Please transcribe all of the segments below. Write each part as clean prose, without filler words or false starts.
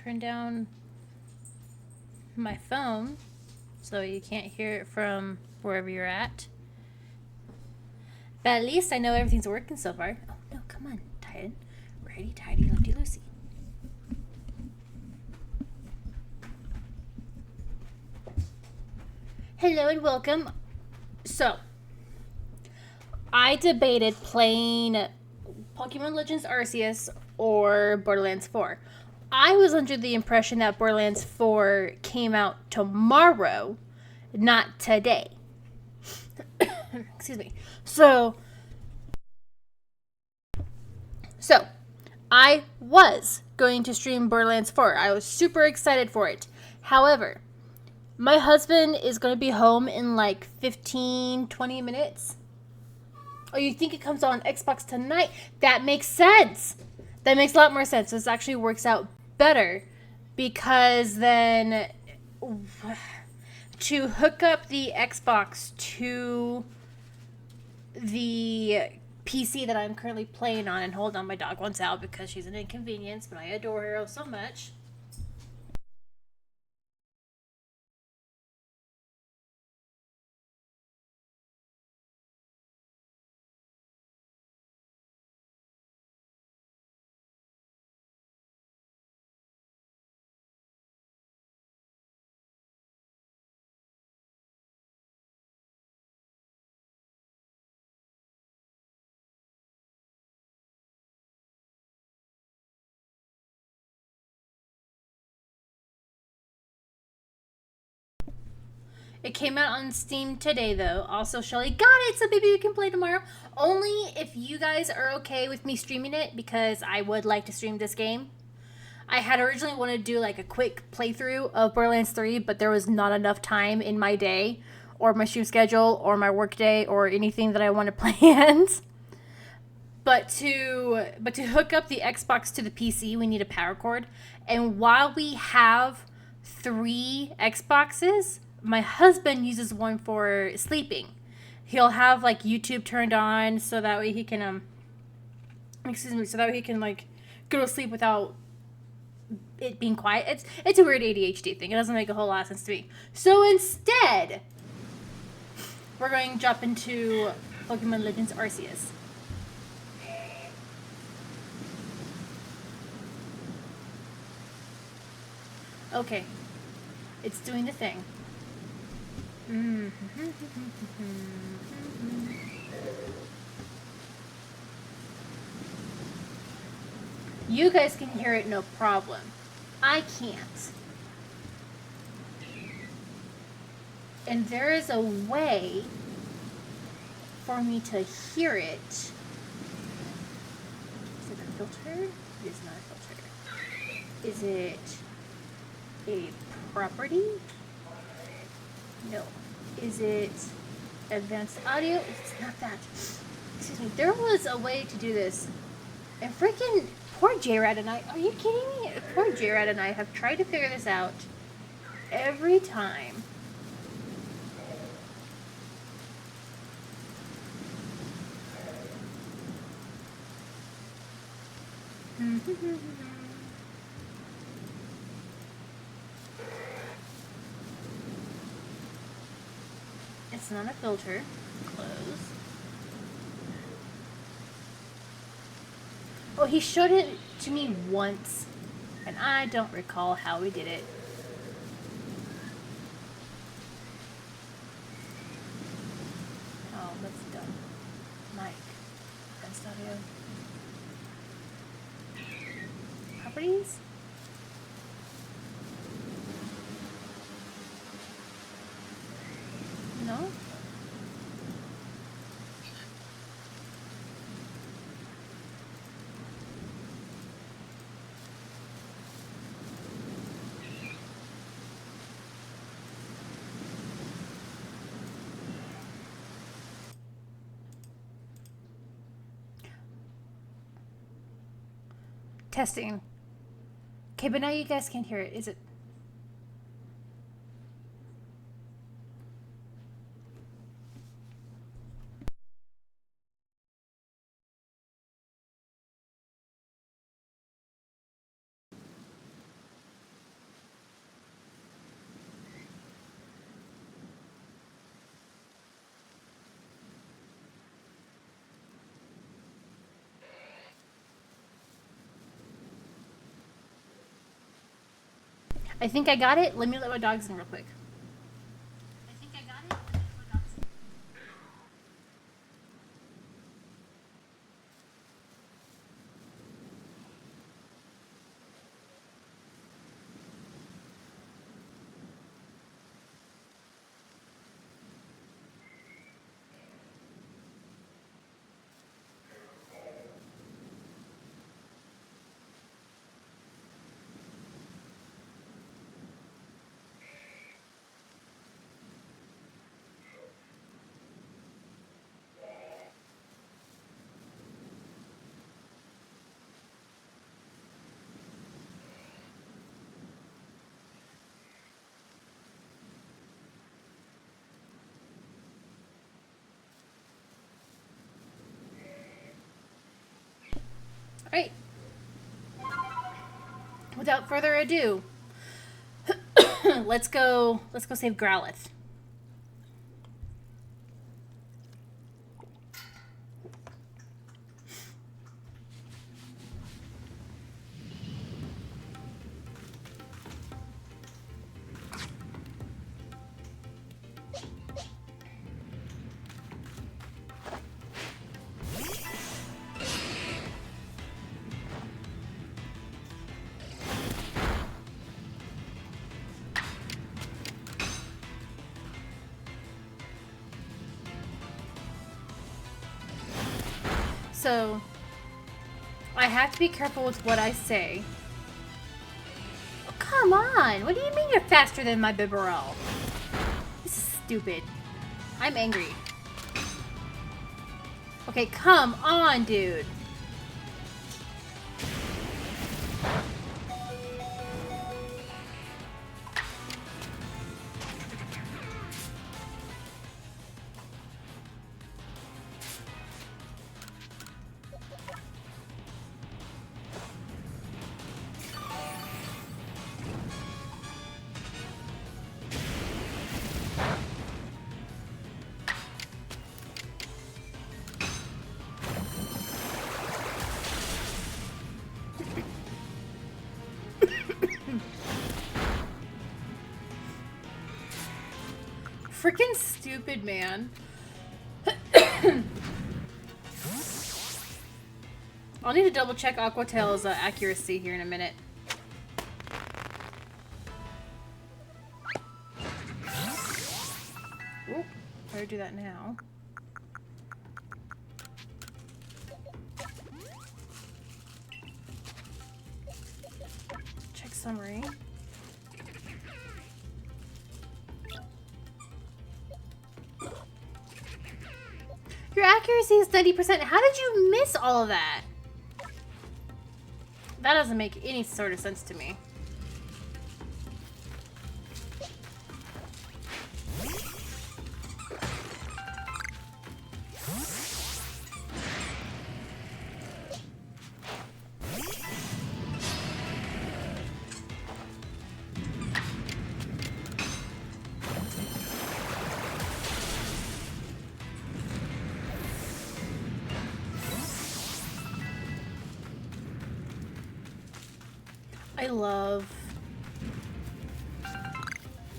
turn down my phone so you can't hear it from wherever you're at. But at least I know everything's working so far. Oh no, come on, Titan. Righty tighty, lefty loosey. Hello and welcome. So, I debated playing Pokemon Legends Arceus or Borderlands 4. I was under the impression that Borderlands 4 came out tomorrow, not today. Excuse me. So I was going to stream Borderlands 4. I was super excited for it. However, my husband is going to be home in like 15, 20 minutes. Oh, you think it comes on Xbox tonight? That makes sense. That makes a lot more sense. This actually works out better because then to hook up the Xbox to the PC that I'm currently playing on, and hold on, my dog wants out because she's an inconvenience, but I adore her so much. It came out on Steam today, though. Also, Shelly got it, so maybe we can play tomorrow. Only if you guys are okay with me streaming it, because I would like to stream this game. I had originally wanted to do like a quick playthrough of Borderlands 3, but there was not enough time in my day, or my stream schedule, or my work day, or anything that I want to plan. But to hook up the Xbox to the PC, we need a power cord. And while we have 3 Xboxes, my husband uses one for sleeping. He'll have like YouTube turned on so that way he can so that way he can like go to sleep without it being quiet. It's a weird ADHD thing. It doesn't make a whole lot of sense to me. So instead, we're going to jump into Pokemon Legends Arceus. Okay, it's doing the thing. You guys can hear it no problem. I can't. And there is a way for me to hear it. Is it a filter? It is not a filter. Is it a property? No. Is it advanced audio? It's not that. Excuse me. There was a way to do this. And freaking poor J-Rad and I, are you kidding me? Poor J-Rad and I have tried to figure this out every time. It's not a filter. Close. Oh, he showed it to me once, and I don't recall how we did it. Oh, that's dumb. Mic. Advanced audio. Properties? No? Testing. Okay, but now you guys can't hear it. Is it? I think I got it. Let me let my dogs in real quick. I think I got it. Let me let my dogs in. All right. Without further ado, let's go save Growlithe. So, I have to be careful with what I say. Oh, come on! What do you mean you're faster than my Bibarel? This is stupid. I'm angry. Okay, come on, dude. Freaking stupid, man. I'll need to double check Aquatail's accuracy here in a minute. Oop, better do that now. Check summary. Your accuracy is 90%. How did you miss all of that? That doesn't make any sort of sense to me.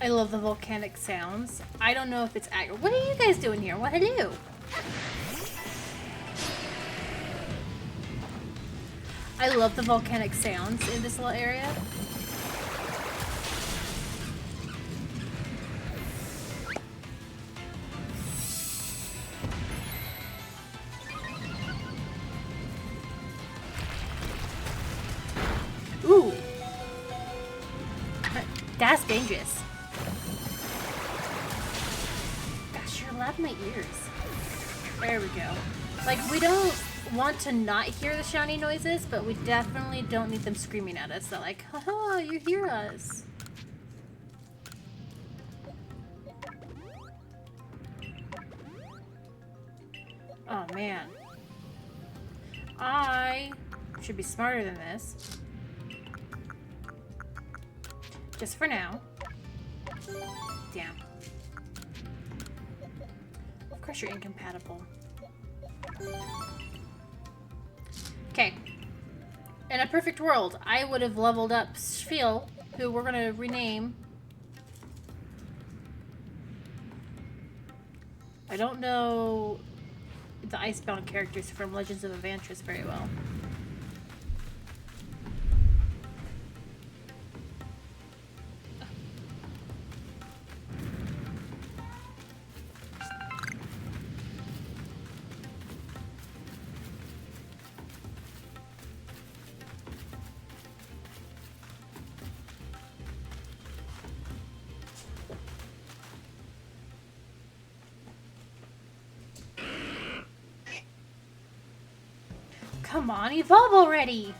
I love the volcanic sounds. I don't know if it's accurate. What are you guys doing here? What hello? I love the volcanic sounds in this little area. Ooh. That's dangerous. Gosh, you're loud in my ears. There we go. Like, we don't want to not hear the shouting noises, but we definitely don't need them screaming at us. They're like, haha, you hear us. Oh, man. I should be smarter than this. Just for now. Damn. Of course you're incompatible. Okay. In a perfect world, I would have leveled up Spiel who we're gonna rename. I don't know the Icebound characters from Legends of Evantris very well. Come on, evolve already!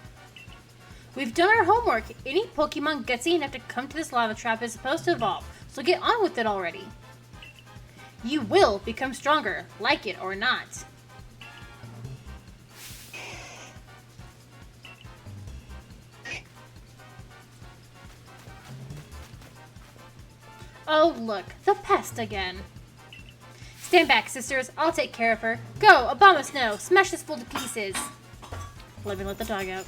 We've done our homework. Any Pokemon gutsy enough to come to this lava trap is supposed to evolve, so get on with it already. You will become stronger, like it or not. Oh look, the pest again. Stand back, sisters. I'll take care of her. Go, Abomasnow! Smash this fool to pieces! Let me let the dog out.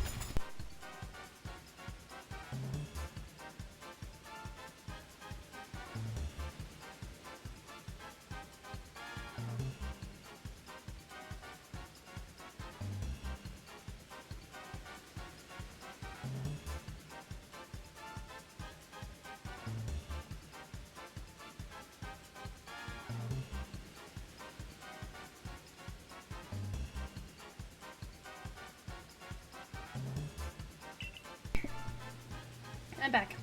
I'm back.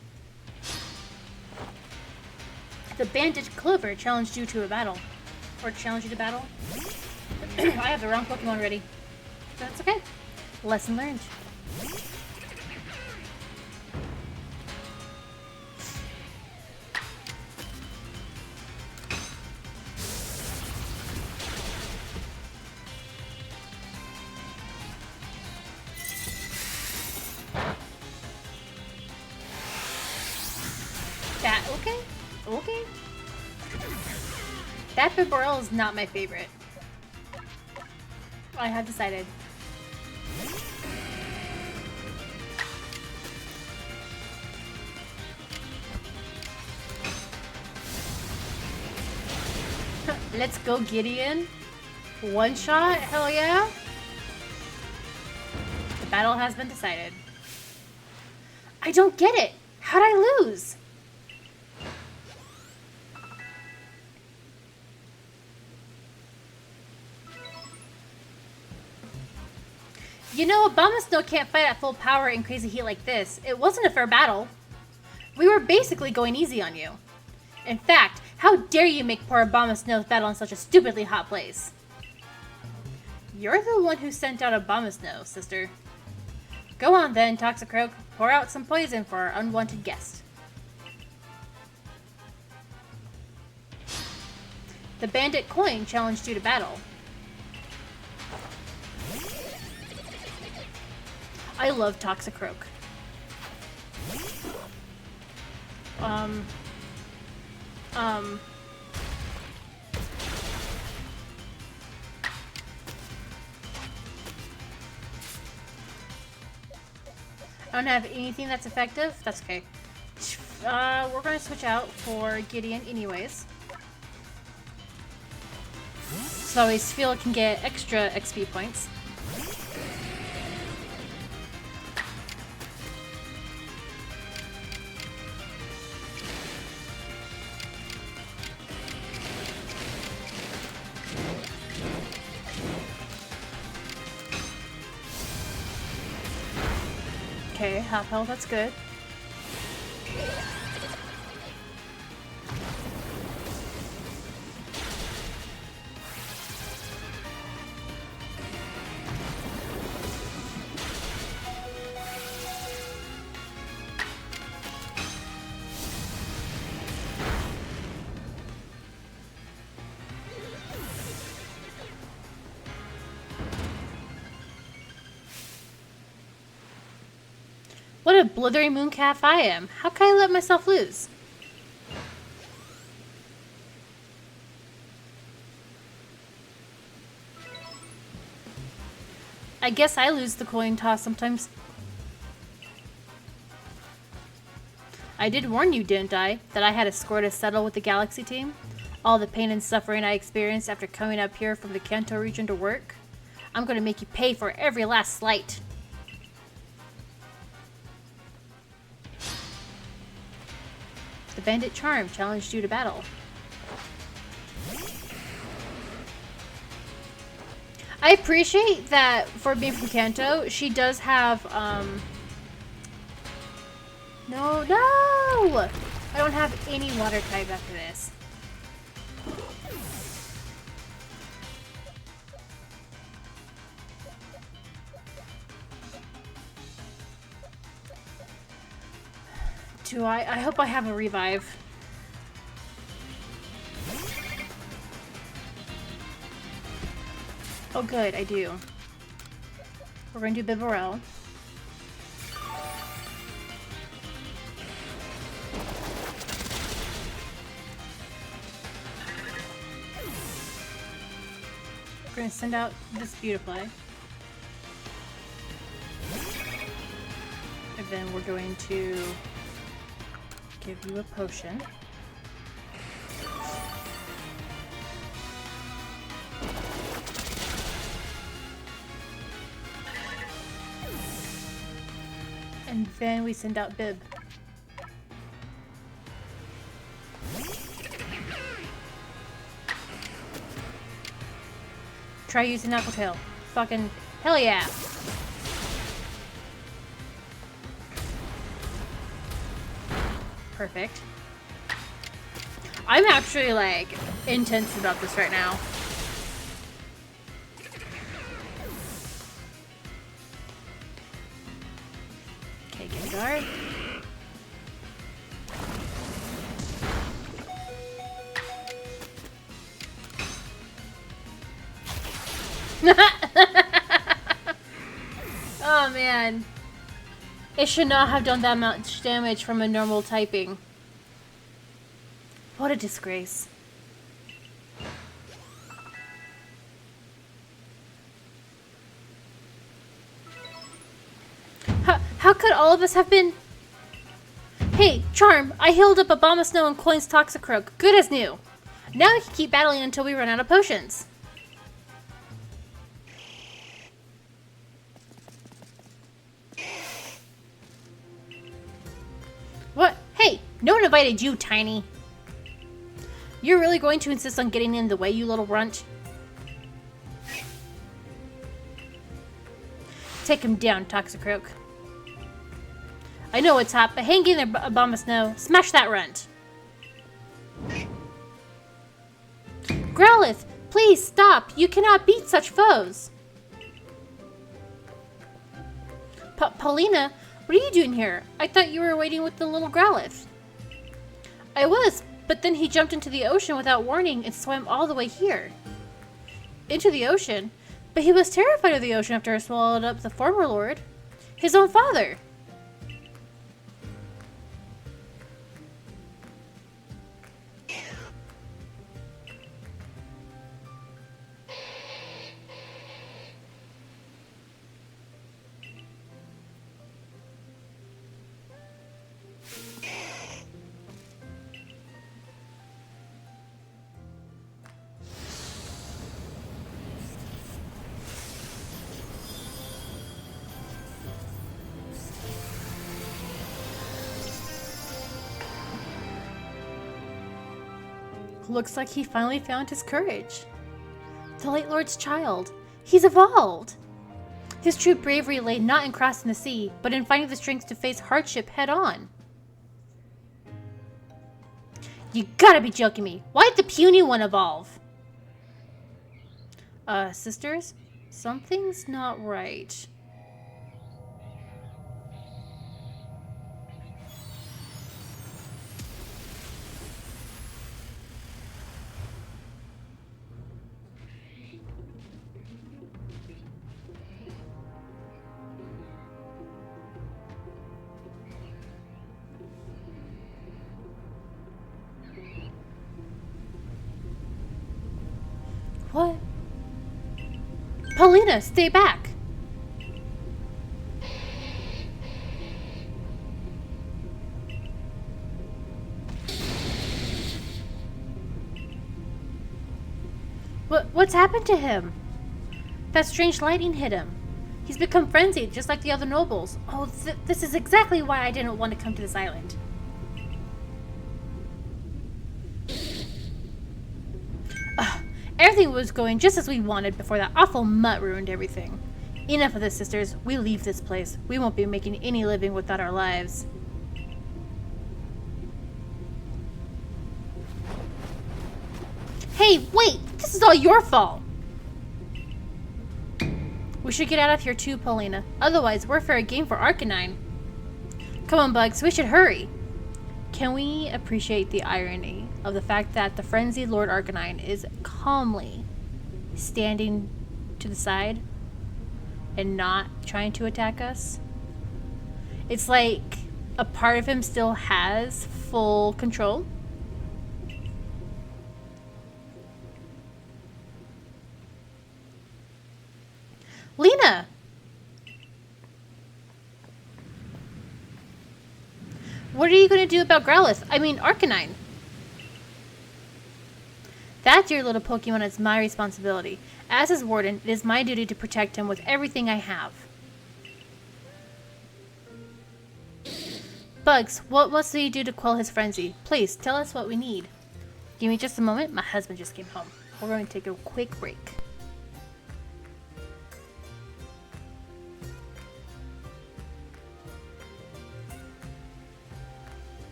The bandit Clover challenged you to a battle. Or challenged you to battle. I have the wrong Pokemon ready. That's okay. Lesson learned. Okay. That Bibarel is not my favorite. I have decided. Let's go, Gideon. One shot? Hell yeah. The battle has been decided. I don't get it. How'd I lose? You know, Abomasnow can't fight at full power in crazy heat like this. It wasn't a fair battle. We were basically going easy on you. In fact, how dare you make poor Abomasnow battle in such a stupidly hot place? You're the one who sent out Abomasnow, sister. Go on then, Toxicroak. Pour out some poison for our unwanted guest. The bandit Coin challenged you to battle. I love Toxicroak. I don't have anything that's effective. That's okay. We're gonna switch out for Gideon anyways. So his field can get extra XP points. Okay, half health, that's good. What a blithering mooncalf I am. How can I let myself lose? I guess I lose the coin toss sometimes. I did warn you, didn't I, that I had a score to settle with the Galaxy team? All the pain and suffering I experienced after coming up here from the Kanto region to work? I'm gonna make you pay for every last slight. The Bandit Charm challenged you to battle. I appreciate that for being from Kanto, she does have, No! I don't have any water type after this. Do I? I hope I have a revive. Oh good, I do. We're going to do Bibarel. We're going to send out this Beautifly. And then we're going to give you a potion. And then we send out Bib. Try using Knuckle Tail. Fucking hell yeah! Perfect. I'm actually like intense about this right now. Okay, Gengar. Oh man. It should not have done that much damage from a normal typing. What a disgrace. How could all of us have been... Hey, Charm, I healed up Abomasnow and Coin's Toxicroak. Good as new. Now we can keep battling until we run out of potions. What? Hey, no one invited you, Tiny. You're really going to insist on getting in the way, you little runt? Take him down, Toxicroak. I know it's hot, but hang in there, Abomasnow. Smash that runt. Growlithe, please stop. You cannot beat such foes. Paulina, what are you doing here? I thought you were waiting with the little Growlithe. I was, but then he jumped into the ocean without warning and swam all the way here. Into the ocean? But he was terrified of the ocean after I swallowed up the former lord. His own father. Looks like he finally found his courage. The late Lord's child. He's evolved! His true bravery lay not in crossing the sea, but in finding the strength to face hardship head-on. You gotta be joking me. Why did the puny one evolve? Sisters? Something's not right. What? Paulina, stay back! What's happened to him? That strange lightning hit him. He's become frenzied, just like the other nobles. Oh, this is exactly why I didn't want to come to this island. Ugh, everything was going just as we wanted before that awful mutt ruined everything. Enough of this, sisters. We leave this place. We won't be making any living without our lives. Hey, wait! This is all your fault! We should get out of here too, Paulina. Otherwise, we're fair game for Arcanine. Come on, Bugs. We should hurry. Can we appreciate the irony of the fact that the frenzied Lord Arcanine is calmly standing to the side and not trying to attack us? It's like a part of him still has full control. Lena! What are you going to do about Growlithe? I mean, Arcanine. That dear little Pokemon is my responsibility. As his warden, it is my duty to protect him with everything I have. Bugs, what must we do to quell his frenzy? Please, tell us what we need. Give me just a moment. My husband just came home. We're going to take a quick break.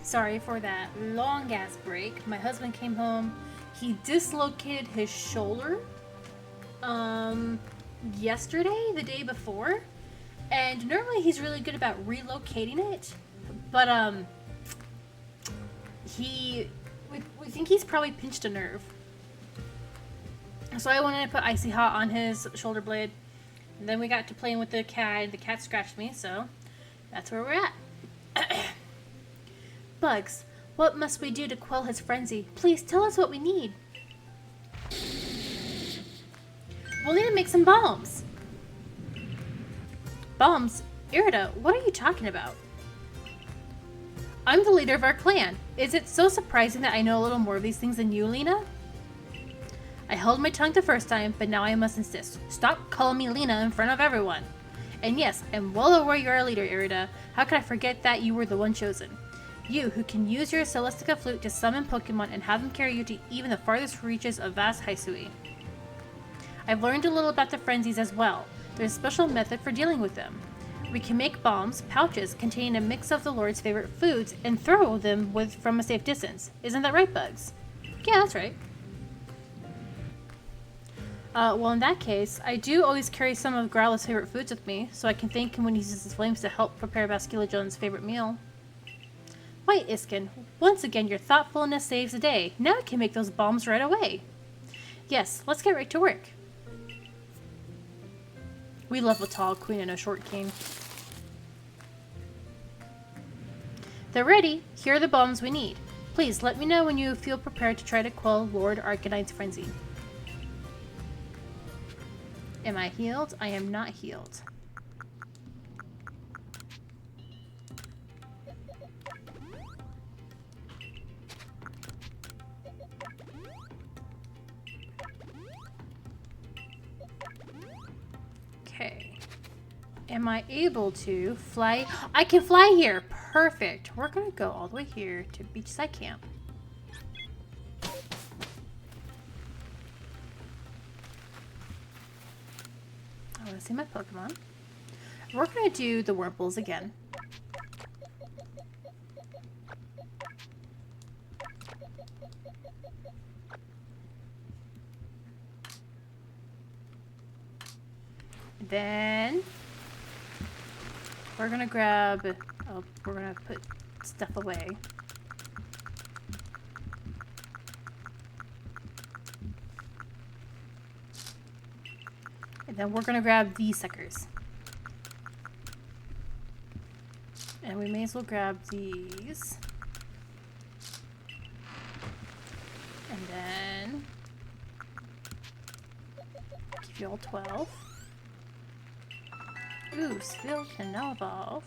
Sorry for that long ass break. My husband came home. He dislocated his shoulder yesterday, the day before. And normally he's really good about relocating it. But we think he's probably pinched a nerve. So I wanted to put Icy Hot on his shoulder blade. And then we got to playing with the cat. The cat scratched me, so that's where we're at. Bugs, what must we do to quell his frenzy? Please tell us what we need. We'll need to make some bombs. Bombs? Irida, what are you talking about? I'm the leader of our clan. Is it so surprising that I know a little more of these things than you, Lena? I held my tongue the first time, but now I must insist. Stop calling me Lena in front of everyone. And yes, I'm well aware you're a leader, Irida. How could I forget that you were the one chosen? You, who can use your Celestica flute to summon Pokemon and have them carry you to even the farthest reaches of vast Hisui. I've learned a little about the frenzies as well. There's a special method for dealing with them. We can make bombs, pouches, containing a mix of the Lord's favorite foods, and throw them from a safe distance. Isn't that right, Bugs? Yeah, that's right. Well, in that case, I do always carry some of Growlithe's favorite foods with me, so I can thank him when he uses his flames to help prepare Basculejon's favorite meal. Why, Iskin, once again your thoughtfulness saves the day. Now I can make those bombs right away. Yes, let's get right to work. We love a tall queen and a short king. They're ready. Here are the bombs we need. Please let me know when you feel prepared to try to quell Lord Arcanine's frenzy. Am I healed? I am not healed. Okay. Am I able to fly? I can fly here. Perfect. We're going to go all the way here to Beachside Camp. I want to see my Pokemon. We're going to do the Wurmples again. Then we're going to grab... Oh, we're going to put stuff away. And then we're going to grab these suckers. And we may as well grab these. And then give you all 12. Ooh, Spheal can now evolve.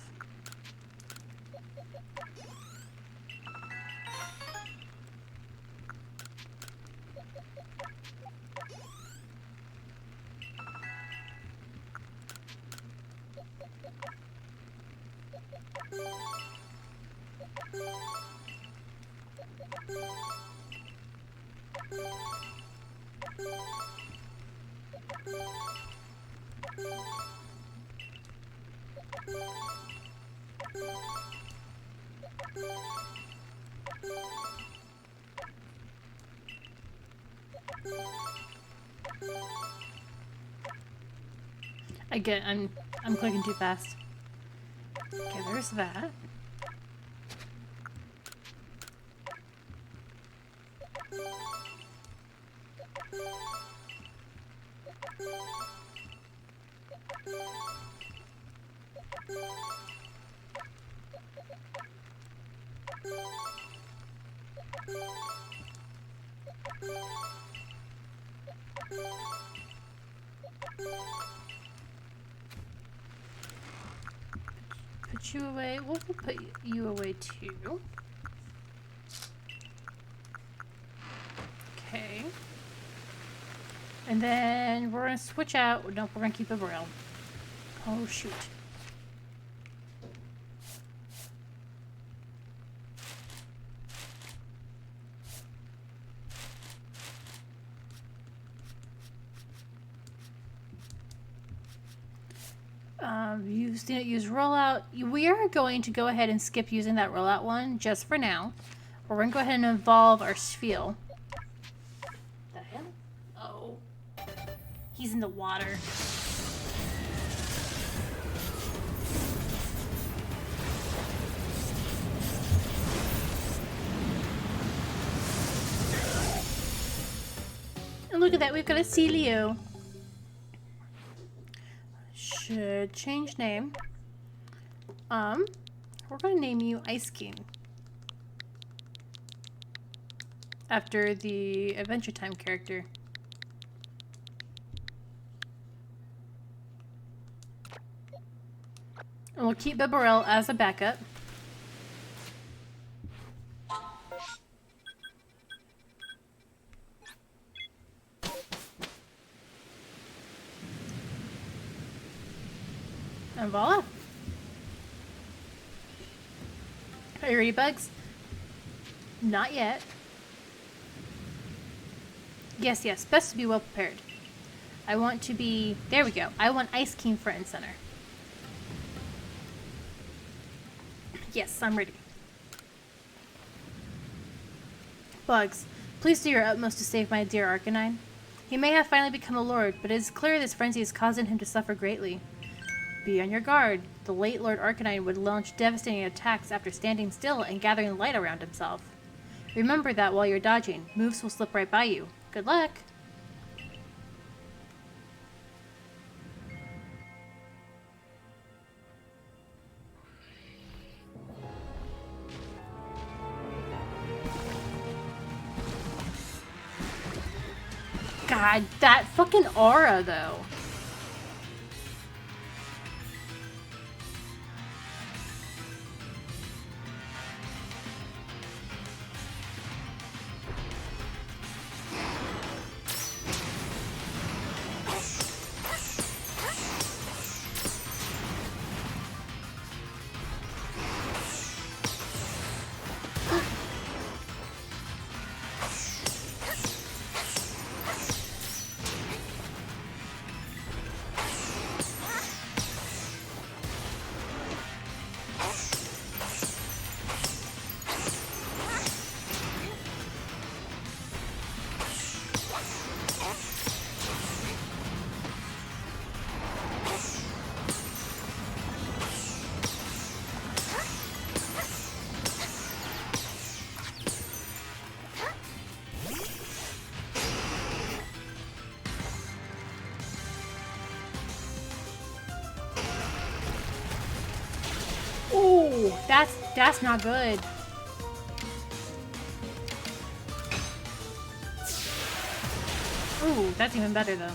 Again, I'm clicking too fast. Okay, there's that. Put you away. We'll put you away too. Okay. And then we're going to switch out. Nope, we're going to keep a Braille. Oh, shoot. Use rollout. We are going to go ahead and skip using that rollout one just for now. We're going to go ahead and evolve our Spiel. The hell? Oh. He's in the water. And look at that, we've got a Celio. Should change name. We're gonna name you Ice King. After the Adventure Time character. And we'll keep Bibarel as a backup. And voila. Are you ready, Bugs? Not yet. Yes, yes. Best to be well prepared. I want to be... There we go. I want Ice King front and center. Yes, I'm ready. Bugs, please do your utmost to save my dear Arcanine. He may have finally become a lord, but it is clear this frenzy is causing him to suffer greatly. Be on your guard. The late Lord Arcanine would launch devastating attacks after standing still and gathering light around himself. Remember that while you're dodging, moves will slip right by you. Good luck! God, that fucking aura, though. Ooh, that's not good. Ooh, that's even better though.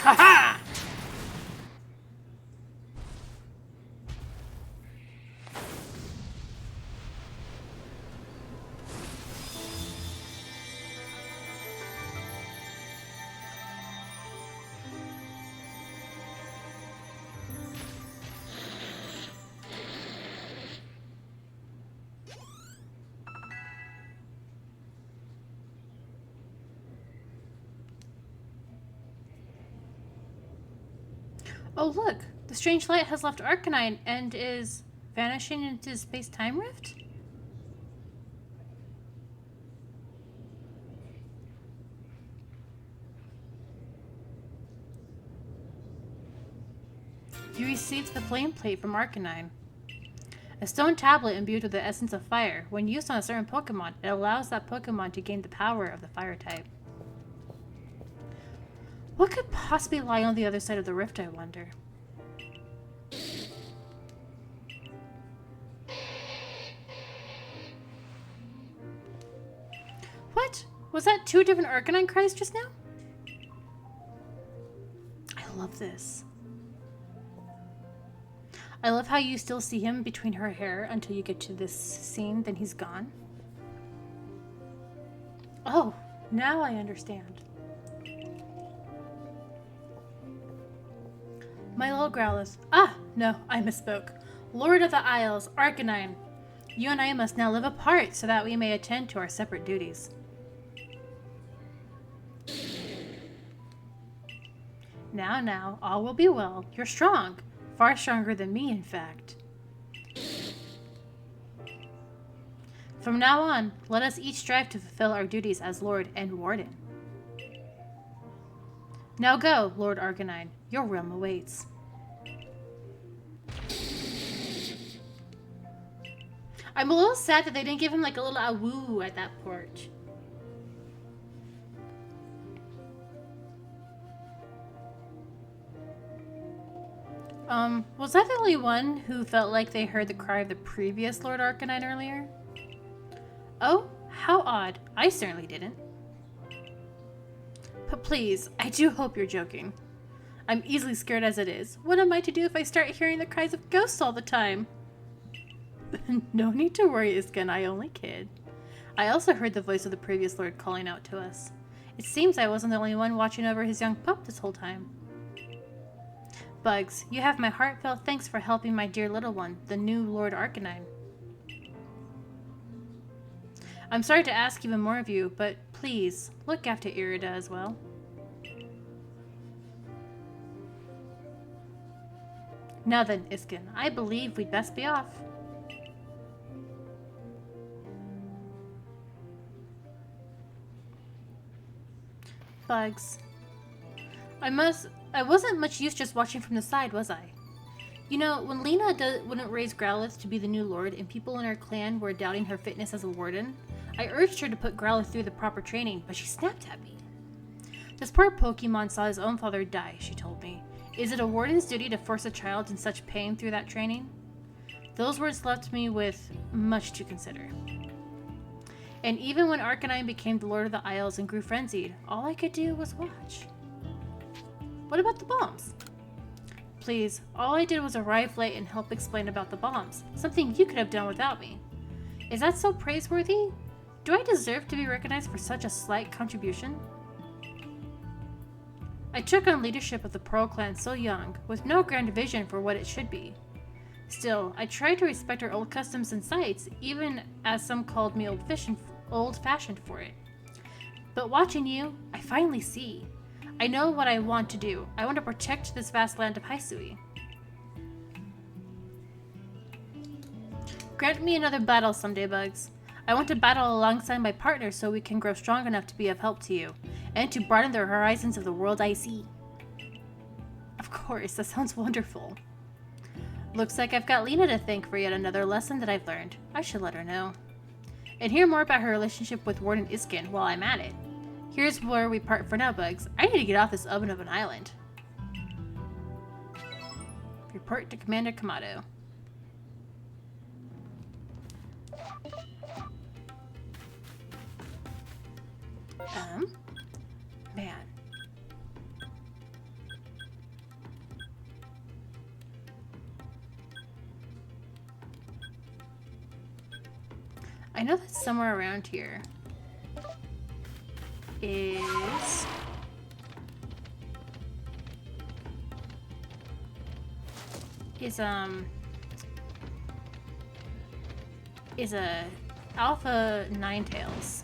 Haha! Oh look, the strange light has left Arcanine and is vanishing into space-time rift? You received the flame plate from Arcanine. A stone tablet imbued with the essence of fire. When used on a certain Pokemon, it allows that Pokemon to gain the power of the fire type. What could possibly lie on the other side of the rift, I wonder? What? Was that 2 different Arcanine cries just now? I love this. I love how you still see him between her hair until you get to this scene, then he's gone. Oh, now I understand. My little Growlithe. Ah, no, I misspoke. Lord of the Isles, Arcanine. You and I must now live apart so that we may attend to our separate duties. Now, all will be well. You're strong. Far stronger than me, in fact. From now on, let us each strive to fulfill our duties as Lord and Warden. Now go, Lord Arcanine. Your realm awaits. I'm a little sad that they didn't give him like a little awoo at that porch. Was I the only one who felt like they heard the cry of the previous Lord Arcanine earlier? Oh, how odd. I certainly didn't. But please, I do hope you're joking. I'm easily scared as it is. What am I to do if I start hearing the cries of ghosts all the time? No need to worry, Iskin, I only kid. I also heard the voice of the previous Lord calling out to us. It seems I wasn't the only one watching over his young pup this whole time. Bugs, you have my heartfelt thanks for helping my dear little one, the new Lord Arcanine. I'm sorry to ask even more of you, but please, look after Irida as well. Now then, Iskin, I believe we'd best be off. Bugs. I wasn't much use just watching from the side, was I? You know, when Lena wouldn't raise Growlithe to be the new lord and people in our clan were doubting her fitness as a warden, I urged her to put Growlithe through the proper training, but she snapped at me. This poor Pokemon saw his own father die, she told me. Is it a warden's duty to force a child in such pain through that training? Those words left me with much to consider. And even when Arcanine became the Lord of the Isles and grew frenzied, all I could do was watch. What about the bombs? Please, all I did was arrive late and help explain about the bombs, something you could have done without me. Is that so praiseworthy? Do I deserve to be recognized for such a slight contribution? I took on leadership of the Pearl Clan so young, with no grand vision for what it should be. Still, I tried to respect our old customs and sites, even as some called me old-fashioned for it. But watching you, I finally see. I know what I want to do. I want to protect this vast land of Hisui. Grant me another battle someday, Bugs. I want to battle alongside my partner so we can grow strong enough to be of help to you, and to broaden the horizons of the world I see. Of course, that sounds wonderful. Looks like I've got Lena to thank for yet another lesson that I've learned. I should let her know. And hear more about her relationship with Warden Iskin while I'm at it. Here's where we part for now, Bugs. I need to get off this oven of an island. Report to Commander Kamado. Man. I know that somewhere around here is a Alpha Ninetales.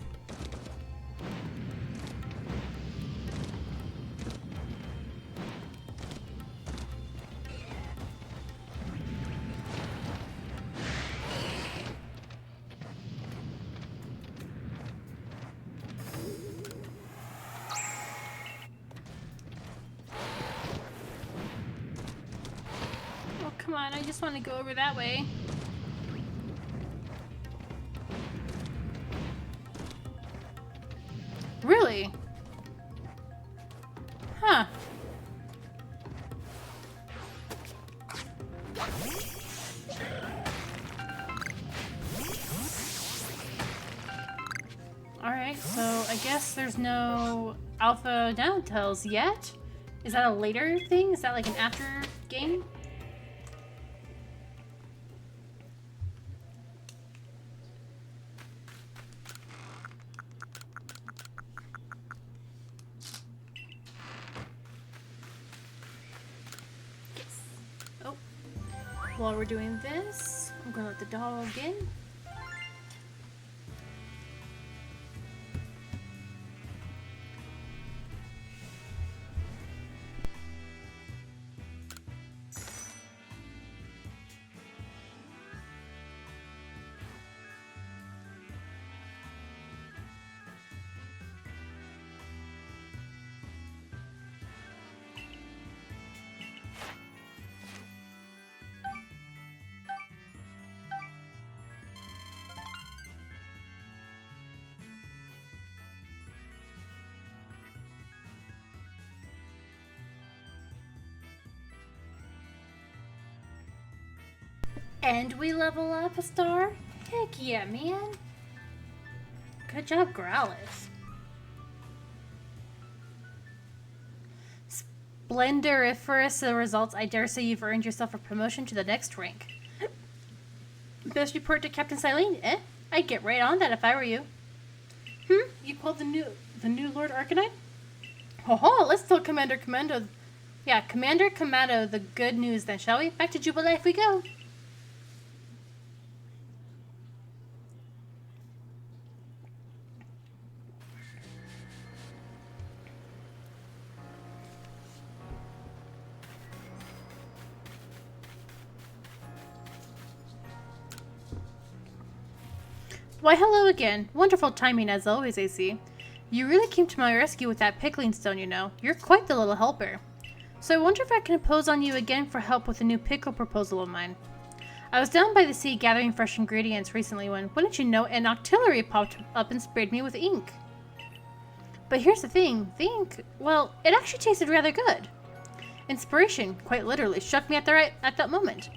on, I just want to go over that way. Really? Huh. Alright, so I guess there's no alpha downtells yet? Is that a later thing? Is that like an after game? Yes. Oh. While we're doing this, I'm gonna let the dog in. And we level up a star? Heck yeah, man. Good job, Growlithe. Splendoriferous results. I dare say you've earned yourself a promotion to the next rank. Best report to Captain Silene, eh? I'd get right on that if I were you. You called the new Lord Arcanine? Ho, let's tell Commander Commando. Yeah, Commander Commando the good news then, shall we? Back to Jubilife we go. Why, hello again. Wonderful timing as always, AC. You really came to my rescue with that pickling stone, you know. You're quite the little helper. So I wonder if I can impose on you again for help with a new pickle proposal of mine. I was down by the sea gathering fresh ingredients recently when, wouldn't you know, an octillery popped up and sprayed me with ink. But here's the thing. The ink, well, it actually tasted rather good. Inspiration, quite literally, struck me at that moment.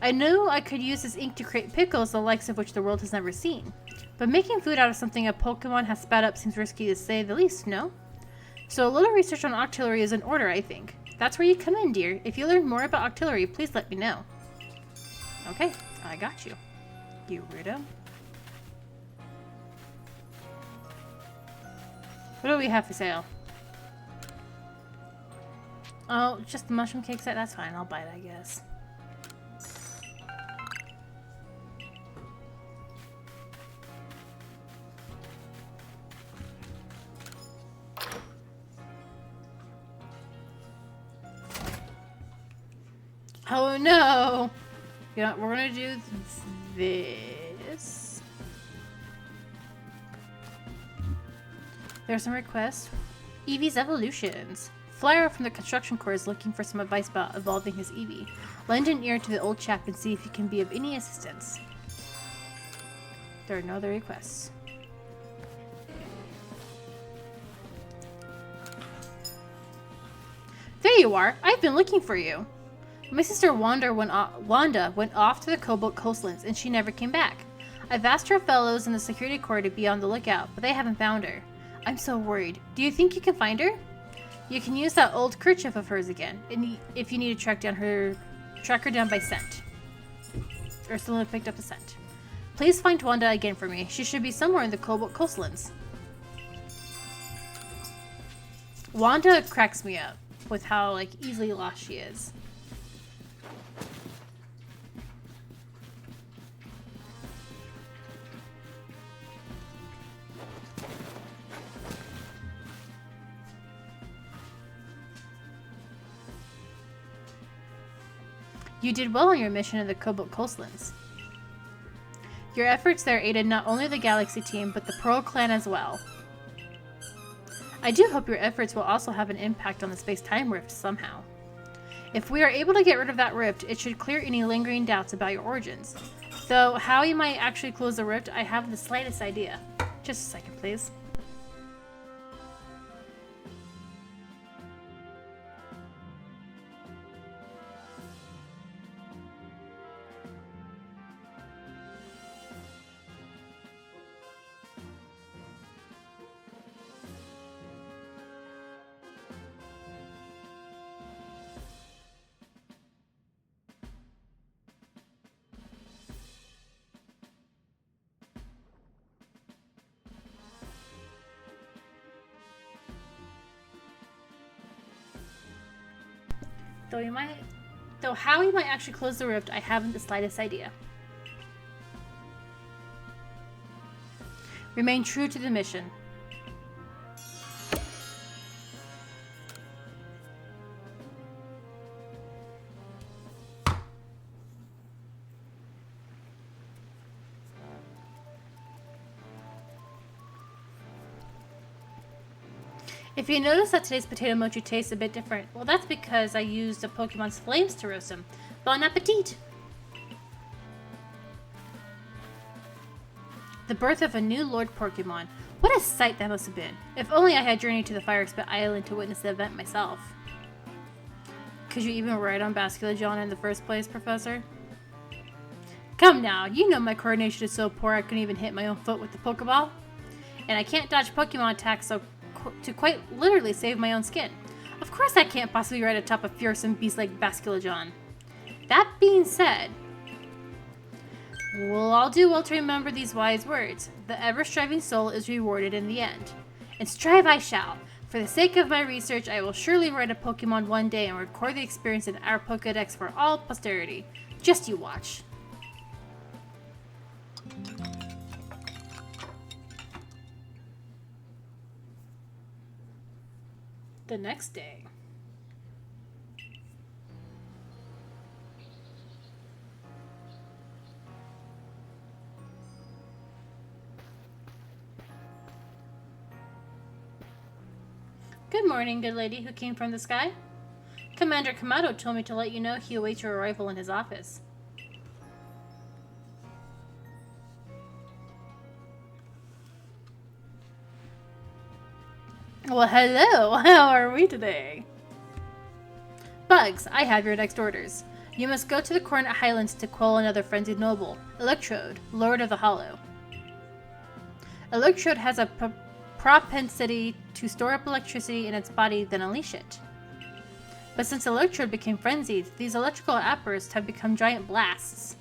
I knew I could use this ink to create pickles the likes of which the world has never seen. But making food out of something a Pokemon has spat up seems risky to say the least, no? So a little research on octillery is in order, I think. That's where you come in, dear. If you learn more about octillery, please let me know. Okay, I got you. You weirdo. What do we have for sale? Oh, just the mushroom cake set? That's fine, I'll buy it, I guess. Oh no! Yeah, we're gonna do this. There's some requests. Eevee's evolutions. Flyer from the construction corps is looking for some advice about evolving his Eevee. Lend an ear to the old chap and see if he can be of any assistance. There are no other requests. There you are! I've been looking for you! My sister Wanda went off to the Cobalt Coastlands, and she never came back. I've asked her fellows in the security corps to be on the lookout, but they haven't found her. I'm so worried. Do you think you can find her? You can use that old kerchief of hers again, if you need to track her down by scent. Or someone picked up a scent. Please find Wanda again for me. She should be somewhere in the Cobalt Coastlands. Wanda cracks me up with how easily lost she is. You did well on your mission in the Cobalt Coastlands. Your efforts there aided not only the Galaxy team, but the Pearl Clan as well. I do hope your efforts will also have an impact on the space-time rift somehow. If we are able to get rid of that rift, it should clear any lingering doubts about your origins. Though how you might actually close the rift, I haven't the slightest idea. Just a second, please. Though how we might actually close the rift, I haven't the slightest idea. Remain true to the mission. If you notice that today's potato mochi tastes a bit different, well, that's because I used a Pokemon's flames to roast them. Bon appetit! The birth of a new Lord Pokemon. What a sight that must have been. If only I had journeyed to the Fire Spit Island to witness the event myself. Could you even ride on Basculegion in the first place, Professor? Come now, you know my coordination is so poor I couldn't even hit my own foot with the Pokeball. And I can't dodge Pokemon attacks to quite literally save my own skin. Of course I can't possibly ride atop a fearsome beast like Basculegion. That being said, we'll all do well to remember these wise words. The ever-striving soul is rewarded in the end. And strive I shall. For the sake of my research, I will surely ride a Pokemon one day and record the experience in our Pokedex for all posterity. Just you watch. The next day. Good morning, good lady who came from the sky. Commander Kamado told me to let you know he awaits your arrival in his office. Well, hello! How are we today? Bugs, I have your next orders. You must go to the Coronet Highlands to quell another frenzied noble, Electrode, Lord of the Hollow. Electrode has a propensity to store up electricity in its body, then unleash it. But since Electrode became frenzied, these electrical outbursts have become giant blasts.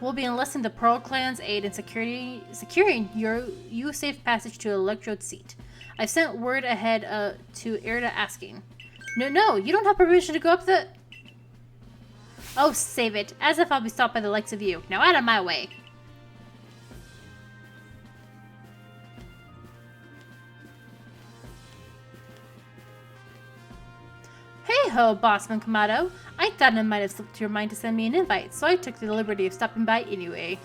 We'll be enlisting the Pearl Clan's aid in securing you safe passage to Electrode's seat. I've sent word ahead to Irida asking. No, you don't have permission to go up the... Oh, save it. As if I'll be stopped by the likes of you. Now out of my way. Hey-ho, Bossman Kamado. I thought it might have slipped to your mind to send me an invite, so I took the liberty of stopping by anyway.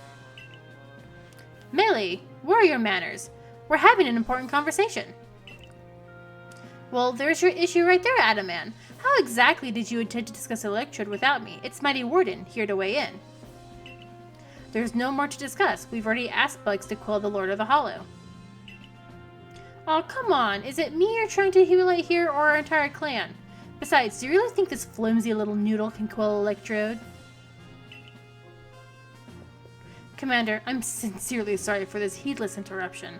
Melee, where are your manners? We're having an important conversation. Well, there's your issue right there, Adaman. How exactly did you intend to discuss Electrode without me? It's Mighty Warden, here to weigh in. There's no more to discuss. We've already asked Bugs to quell the Lord of the Hollow. Oh, come on. Is it me you're trying to humiliate here, or our entire clan? Besides, do you really think this flimsy little noodle can quell Electrode? Commander, I'm sincerely sorry for this heedless interruption.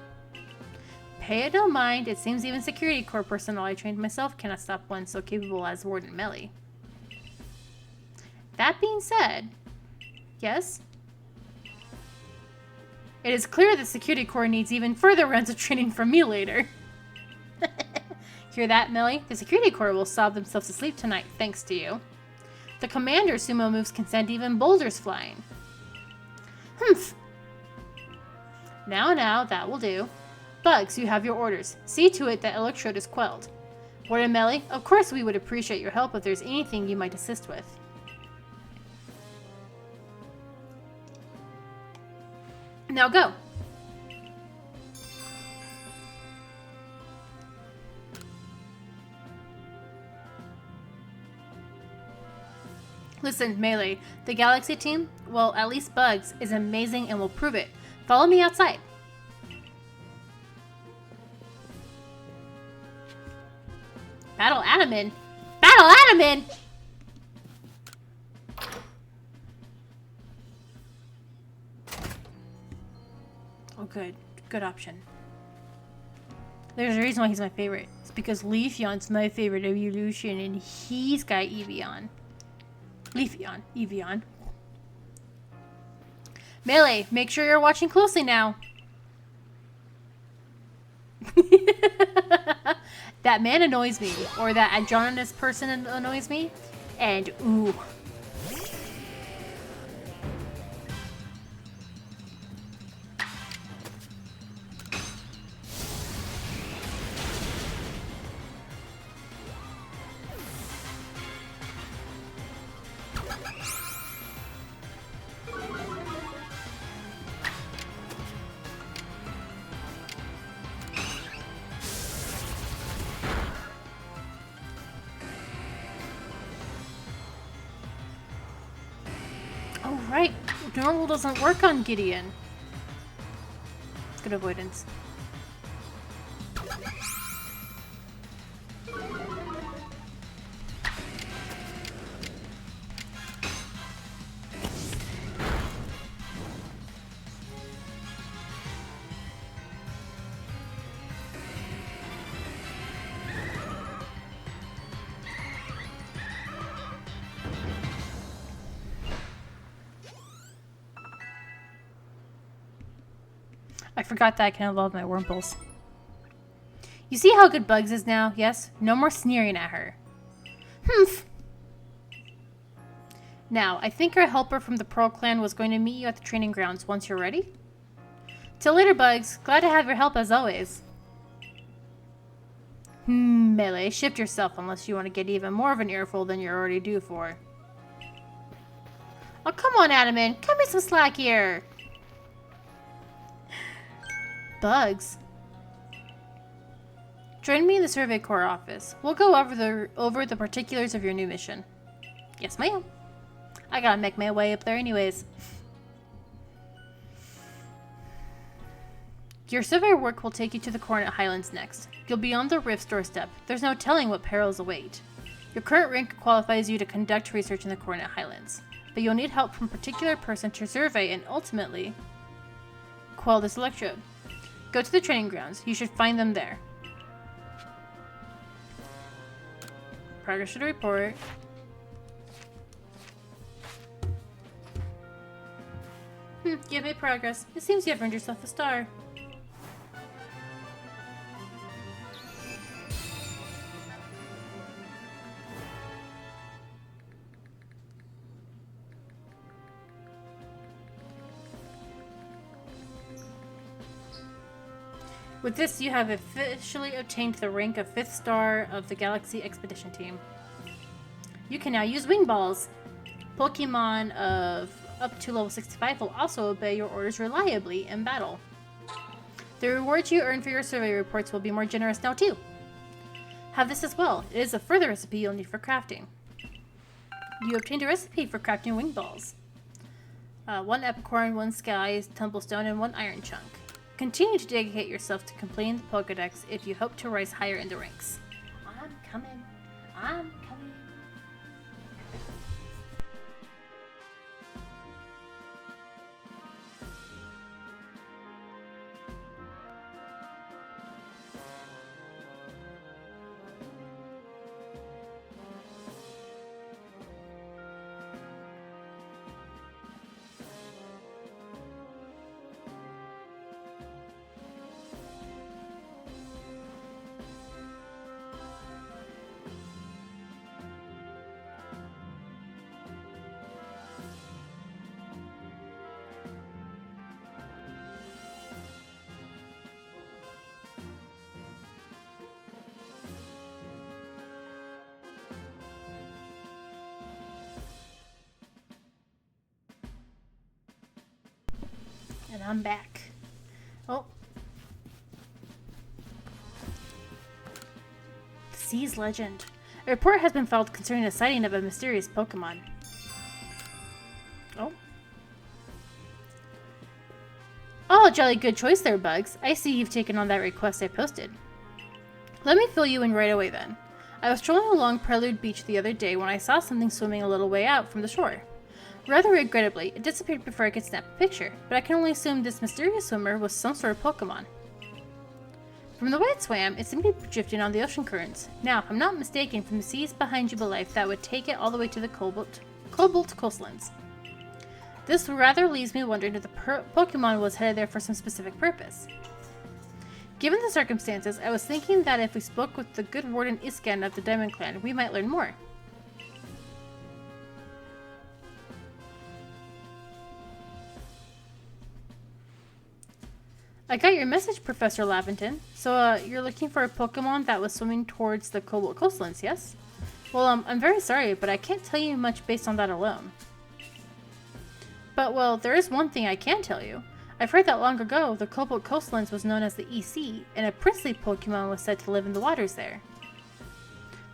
Pay it no mind. It seems even Security Corps personnel I trained myself cannot stop one so capable as Warden Melee. That being said, yes? It is clear that Security Corps needs even further rounds of training from me later. Hear that, Melee? The Security Corps will sob themselves to sleep tonight, thanks to you. The Commander's sumo moves can send even boulders flying. Humph. Now, that will do. Bugs, you have your orders. See to it that Electrode is quelled. Warden Melee, of course we would appreciate your help if there's anything you might assist with. Now go. Listen, Melee, the Galaxy team, well, at least Bugs, is amazing and will prove it. Follow me outside. Battle Adaman? Battle Adaman! Oh, good. Good option. There's a reason why he's my favorite. It's because Leafeon's my favorite evolution, and he's got Eevee. Leafeon. Eevee. Melee, make sure you're watching closely now. That man annoys me, or that androgynous person annoys me, and ooh. Oh, right. Normal doesn't work on Gideon. Good avoidance. I forgot that I can evolve my Wurmples. You see how good Bugs is now? Yes? No more sneering at her. Humph. Now, I think our helper from the Pearl Clan was going to meet you at the training grounds once you're ready. Till later, Bugs. Glad to have your help as always. Melee, shift yourself unless you want to get even more of an earful than you're already due for. Oh, come on, Adaman. Cut me some slack here. Bugs. Join me in the Survey Corps office. We'll go over the particulars of your new mission. Yes, ma'am. I gotta make my way up there anyways. Your survey work will take you to the Coordinate Highlands next. You'll be on the Rift's doorstep. There's no telling what perils await. Your current rank qualifies you to conduct research in the Coordinate Highlands, but you'll need help from a particular person to survey and ultimately quell this electrode. Go to the training grounds. You should find them there. Progress to the report. You've made progress. It seems you have earned yourself a star. With this, you have officially obtained the rank of 5th star of the Galaxy Expedition Team. You can now use Wing Balls. Pokemon of up to level 65 will also obey your orders reliably in battle. The rewards you earn for your survey reports will be more generous now too. Have this as well. It is a further recipe you'll need for crafting. You obtained a recipe for crafting Wing Balls. 1 Epicorn, 1 Sky Tumblestone, and 1 Iron Chunk. Continue to dedicate yourself to completing the Pokedex if you hope to rise higher in the ranks. I'm coming. I'm coming. And I'm back. Oh. The Sea's legend. A report has been filed concerning the sighting of a mysterious Pokemon. Well, jolly good choice there, Bugs. I see you've taken on that request I posted. Let me fill you in right away then. I was strolling along Prelude Beach the other day when I saw something swimming a little way out from the shore. Rather regrettably, it disappeared before I could snap a picture, but I can only assume this mysterious swimmer was some sort of Pokemon. From the way it swam, it seemed to be drifting on the ocean currents. Now, if I'm not mistaken, from the seas behind Jubilife, that would take it all the way to the Cobalt coastlands. This rather leaves me wondering if the Pokemon was headed there for some specific purpose. Given the circumstances, I was thinking that if we spoke with the good warden Iskan of the Diamond Clan, we might learn more. I got your message, Professor Laventon. So, you're looking for a Pokemon that was swimming towards the Cobalt coastlands, yes? Well, I'm very sorry, but I can't tell you much based on that alone. But, well, there is one thing I can tell you. I've heard that long ago, the Cobalt coastlands was known as the EC, and a princely Pokemon was said to live in the waters there.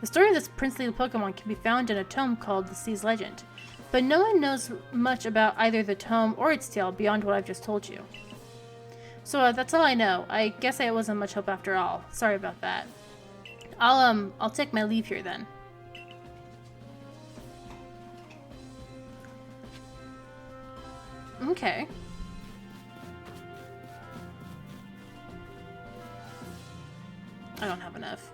The story of this princely Pokemon can be found in a tome called The Sea's Legend, but no one knows much about either the tome or its tale beyond what I've just told you. So that's all I know. I guess I wasn't much help after all. Sorry about that. I'll take my leave here then. Okay. I don't have enough.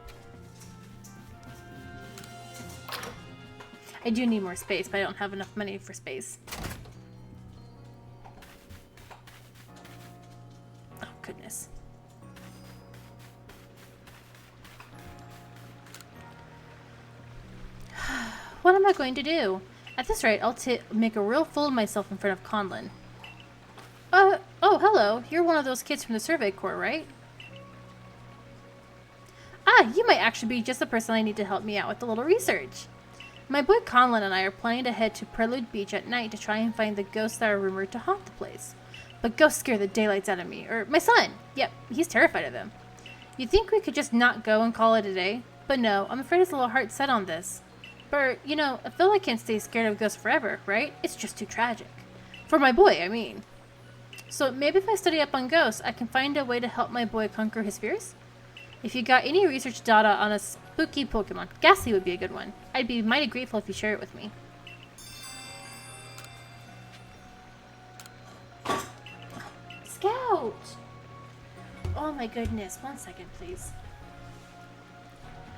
I do need more space, but I don't have enough money for space. Oh, goodness. What am I going to do? At this rate, I'll make a real fool of myself in front of Conlon. Oh, hello. You're one of those kids from the Survey Corps, right? Ah, you might actually be just the person I need to help me out with a little research. My boy Conlon and I are planning to head to Prelude Beach at night to try and find the ghosts that are rumored to haunt the place. But ghosts scare the daylights out of me, or my son. Yep, he's terrified of them. You'd think we could just not go and call it a day, but no, I'm afraid his little heart's set on this. Bert, you know, a fella can't stay scared of ghosts forever, right? It's just too tragic. For my boy, I mean. So maybe if I study up on ghosts, I can find a way to help my boy conquer his fears? If you got any research data on a spooky Pokemon, Ghastly would be a good one. I'd be mighty grateful if you share it with me. Scout! Oh my goodness, 1 second please.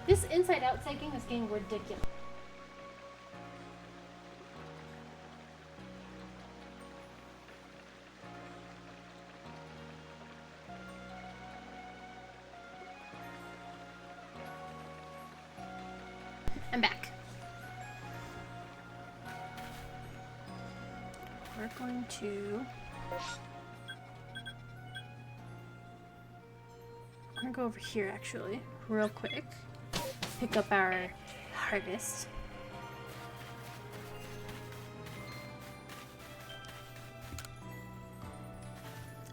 This inside-outside game is getting ridiculous. I'm back. We're going to... I'm gonna go over here actually, real quick. Pick up our harvest.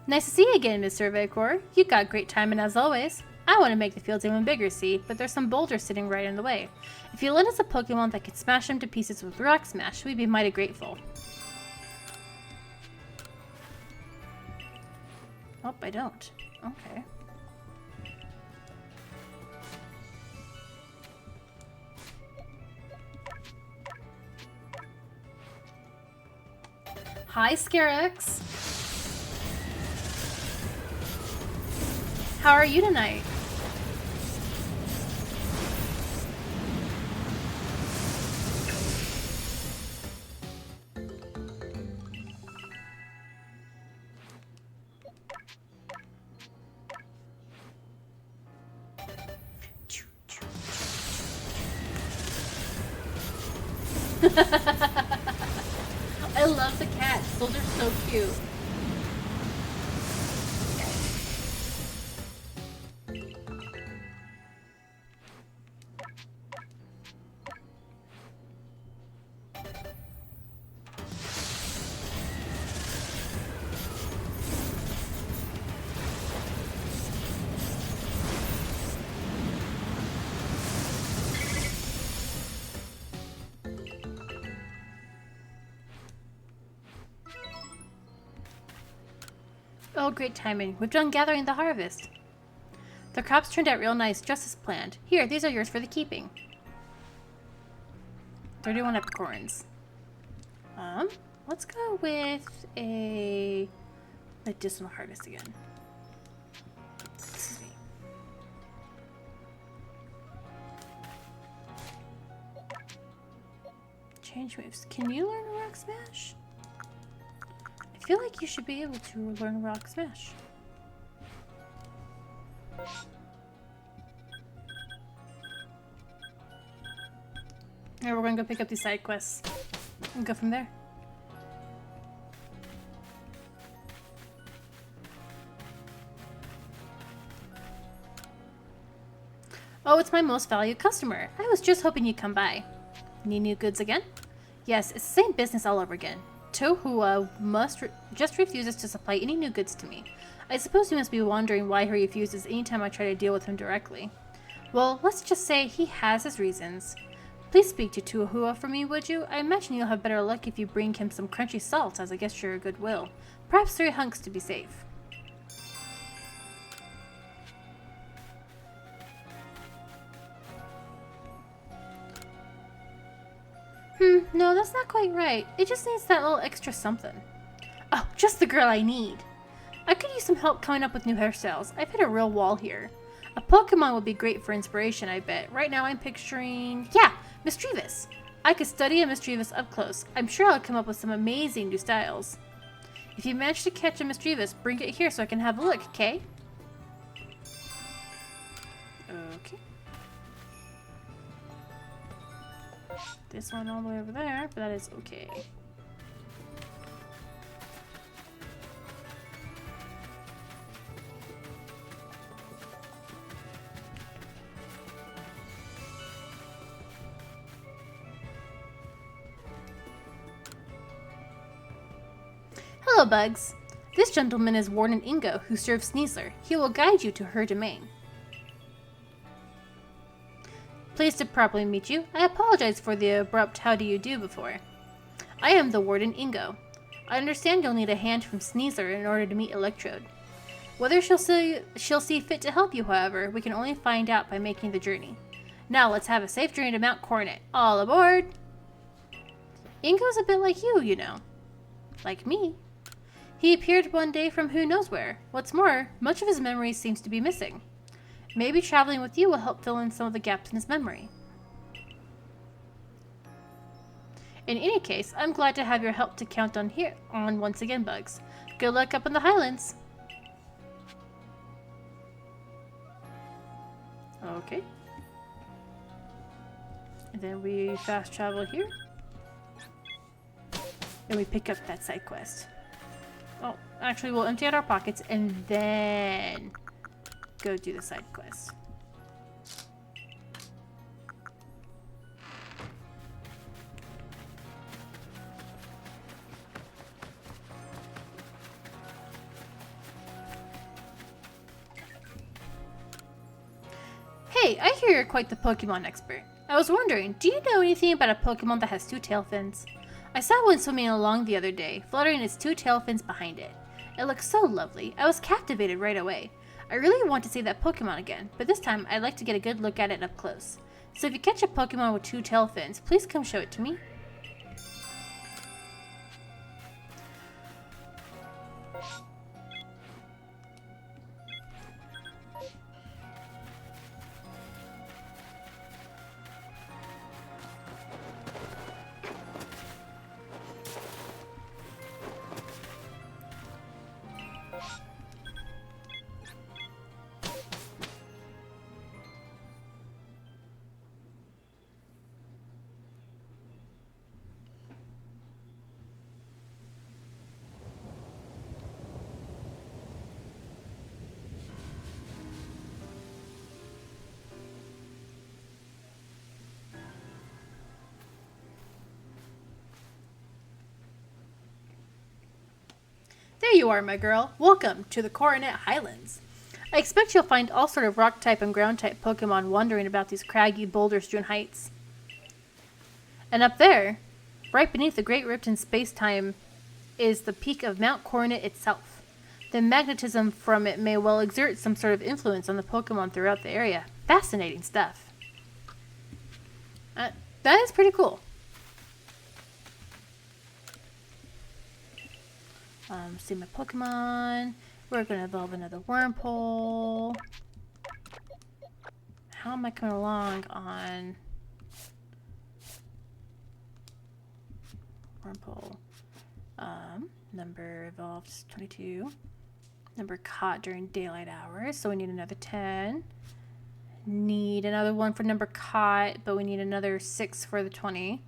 Nice to see you again, Miss Survey Corps. You got great timing as always. I want to make the fields even bigger, see, but there's some boulders sitting right in the way. If you lend us a Pokemon that could smash them to pieces with Rock Smash, we'd be mighty grateful. Oh, I don't. Okay. Hi, Scarex. How are you tonight? I love the cats. Those are so cute. Oh, great timing. We've done gathering the harvest. The crops turned out real nice, just as planned. Here, these are yours for the keeping. 31 epicorns. Let's go with a medicinal harvest again. Excuse me. Change moves. Can you learn Rock Smash? I feel like you should be able to learn Rock Smash. Alright, we're gonna go pick up these side quests and go from there. Oh, it's my most valued customer. I was just hoping you'd come by. Need new goods again? Yes, it's the same business all over again. Tohua just refuses to supply any new goods to me. I suppose you must be wondering why he refuses anytime I try to deal with him directly. Well, let's just say he has his reasons. Please speak to Tohua for me, would you? I imagine you'll have better luck if you bring him some crunchy salt as a gesture of goodwill. Perhaps 3 hunks to be safe. No, that's not quite right. It just needs that little extra something. Oh, just the girl I need. I could use some help coming up with new hairstyles. I've hit a real wall here. A Pokemon would be great for inspiration, I bet. Right now I'm picturing... yeah, Mischievous. I could study a Mischievous up close. I'm sure I'll come up with some amazing new styles. If you manage to catch a Mischievous, bring it here so I can have a look, okay? Okay. This one all the way over there, but that is okay. Hello, Bugs. This gentleman is Warden Ingo, who serves Sneasler. He will guide you to her domain. Pleased to properly meet you. I apologize for the abrupt how do you do before. I am the Warden Ingo. I understand you'll need a hand from Sneasler in order to meet Electrode. Whether she'll see fit to help you, however, we can only find out by making the journey. Now let's have a safe journey to Mount Coronet. All aboard! Ingo's a bit like you know. Like me. He appeared one day from who knows where. What's more, much of his memory seems to be missing. Maybe traveling with you will help fill in some of the gaps in his memory. In any case, I'm glad to have your help to count on once again, Bugs. Good luck up in the Highlands. Okay. And then we fast travel here. And we pick up that side quest. Oh, actually we'll empty out our pockets and then go do the side quest. Hey, I hear you're quite the Pokemon expert. I was wondering, do you know anything about a Pokemon that has 2 tail fins? I saw one swimming along the other day, fluttering its 2 tail fins behind it. It looked so lovely. I was captivated right away. I really want to see that Pokemon again, but this time I'd like to get a good look at it up close. So if you catch a Pokemon with 2 tail fins, please come show it to me. There you are, my girl. Welcome to the Coronet Highlands. I expect you'll find all sort of rock-type and ground-type Pokemon wandering about these craggy, boulder-strewn heights. And up there, right beneath the Great Rift in space-time, is the peak of Mount Coronet itself. The magnetism from it may well exert some sort of influence on the Pokemon throughout the area. Fascinating stuff. That is pretty cool. See my Pokemon. We're going to evolve another Wormpole. How am I coming along on Wormpole? Number evolved is 22. Number caught during daylight hours, so we need another 10. Need another one for number caught, but we need another 6 for the 20.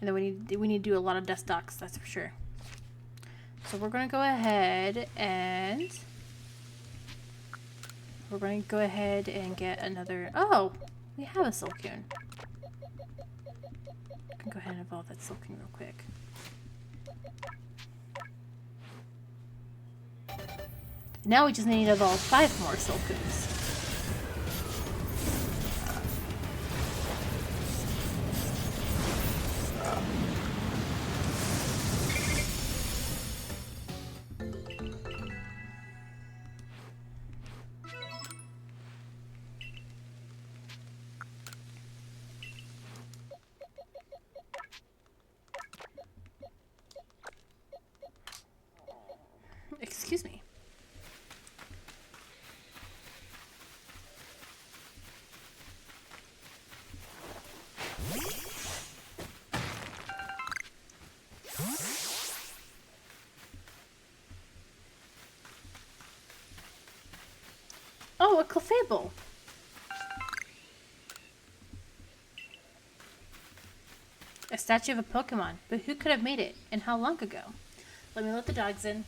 And then we need to do a lot of dust docks, that's for sure. So we're going to go ahead and get another... Oh! We have a Silcoon. I can go ahead and evolve that Silcoon real quick. Now we just need to evolve 5 more Silcoons. Excuse me. Oh, a Clefable. A statue of a Pokemon, but who could have made it, and how long ago? Let me let the dogs in.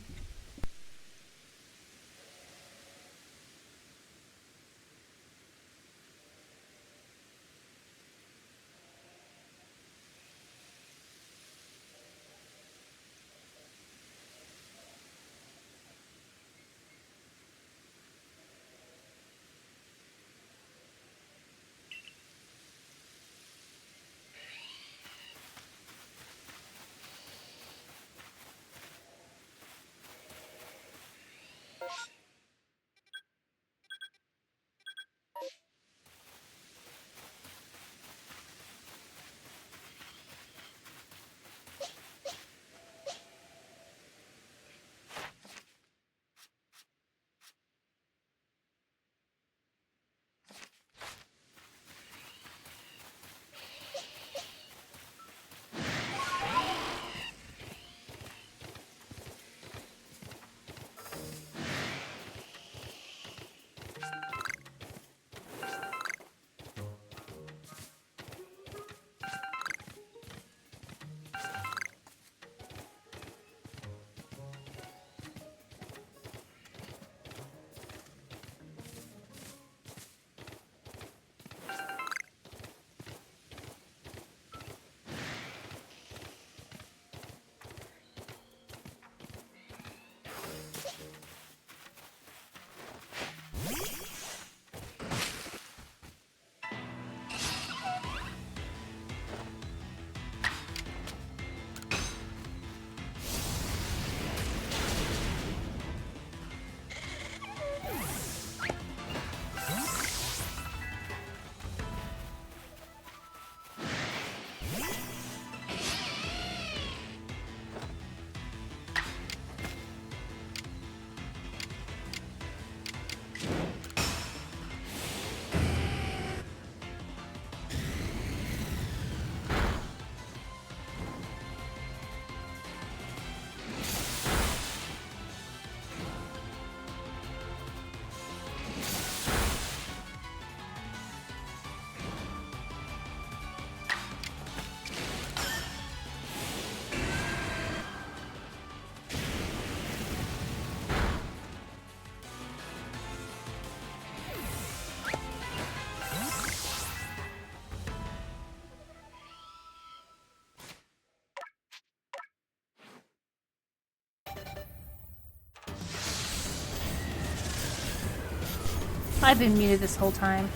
I've been muted this whole time.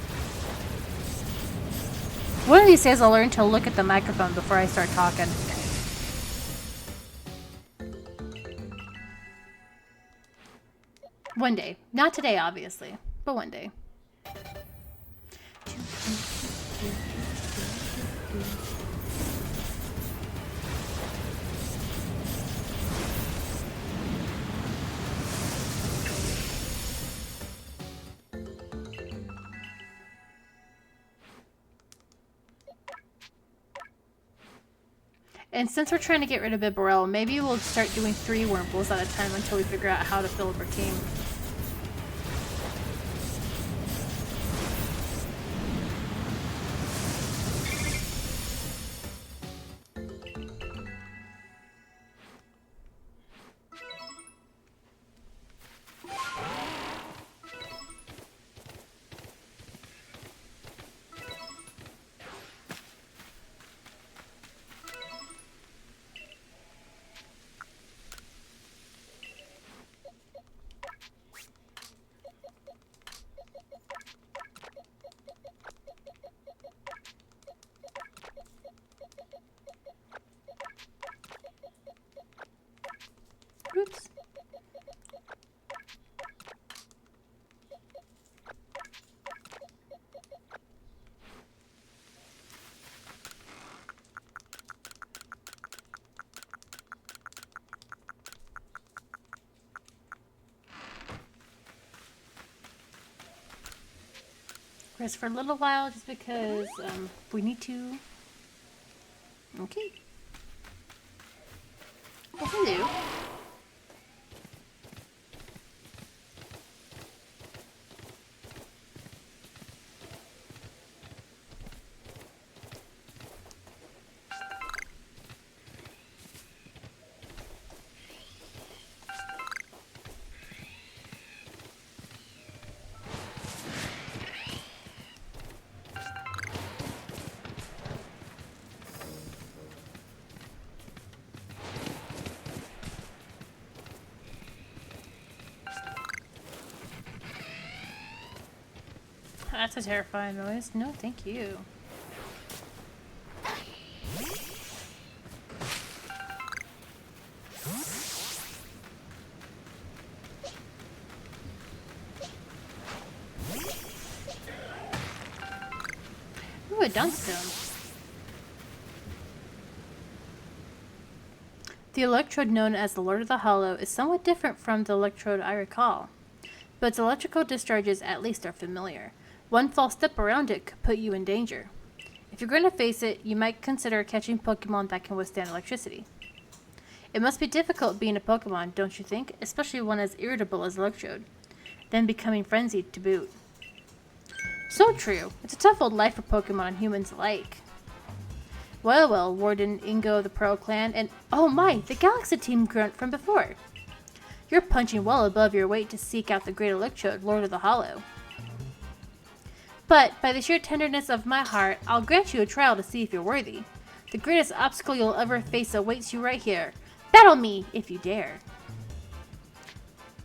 One of these days I'll learn to look at the microphone before I start talking. One day. Not today, obviously, but one day. And since we're trying to get rid of Bibarel, maybe we'll start doing 3 Wurmples at a time until we figure out how to fill up our team. Oops. Rest for a little while just because we need to. Okay. Oh, hello. That's a terrifying noise. No, thank you. Ooh, a Dunstone. The electrode known as the Lord of the Hollow is somewhat different from the electrode I recall, but its electrical discharges at least are familiar. One false step around it could put you in danger. If you're going to face it, you might consider catching Pokemon that can withstand electricity. It must be difficult being a Pokemon, don't you think? Especially one as irritable as Electrode, then becoming frenzied to boot. So true. It's a tough old life for Pokemon and humans alike. Well, well, Warden Ingo of the Pearl Clan, and oh my, the Galaxy Team grunt from before. You're punching well above your weight to seek out the great Electrode, Lord of the Hollow. But, by the sheer tenderness of my heart, I'll grant you a trial to see if you're worthy. The greatest obstacle you'll ever face awaits you right here. Battle me, if you dare.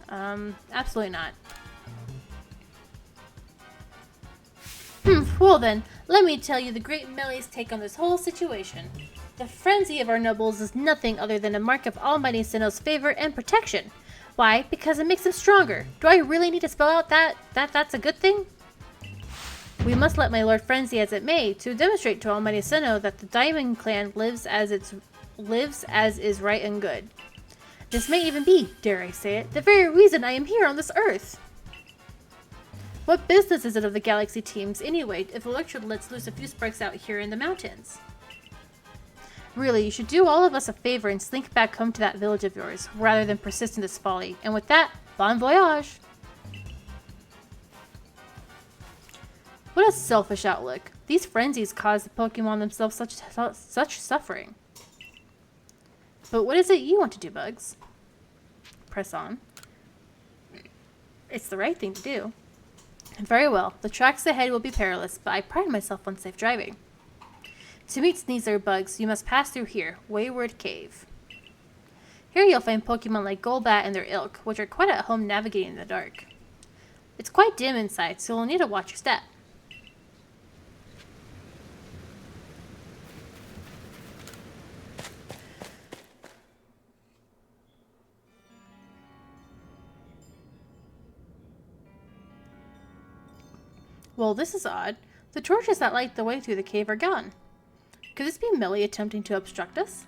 Absolutely not. Well then, let me tell you the great Melee's take on this whole situation. The frenzy of our nobles is nothing other than a mark of Almighty Sinnoh's favor and protection. Why? Because it makes them stronger. Do I really need to spell out that's a good thing? We must let my lord frenzy as it may, to demonstrate to Almighty Sinnoh that the Diamond Clan lives as is right and good. This may even be, dare I say it, the very reason I am here on this earth. What business is it of the Galaxy Teams, anyway, if Electrode lets loose a few sparks out here in the mountains? Really, you should do all of us a favor and slink back home to that village of yours, rather than persist in this folly. And with that, bon voyage! What a selfish outlook. These frenzies cause the Pokemon themselves such suffering. But what is it you want to do, Bugs? Press on. It's the right thing to do. Very well, the tracks ahead will be perilous, but I pride myself on safe driving. To meet Sneasler, Bugs, you must pass through here, Wayward Cave. Here you'll find Pokemon like Golbat and their ilk, which are quite at home navigating in the dark. It's quite dim inside, so you'll need to watch your step. Well, this is odd. The torches that light the way through the cave are gone. Could this be Millie attempting to obstruct us?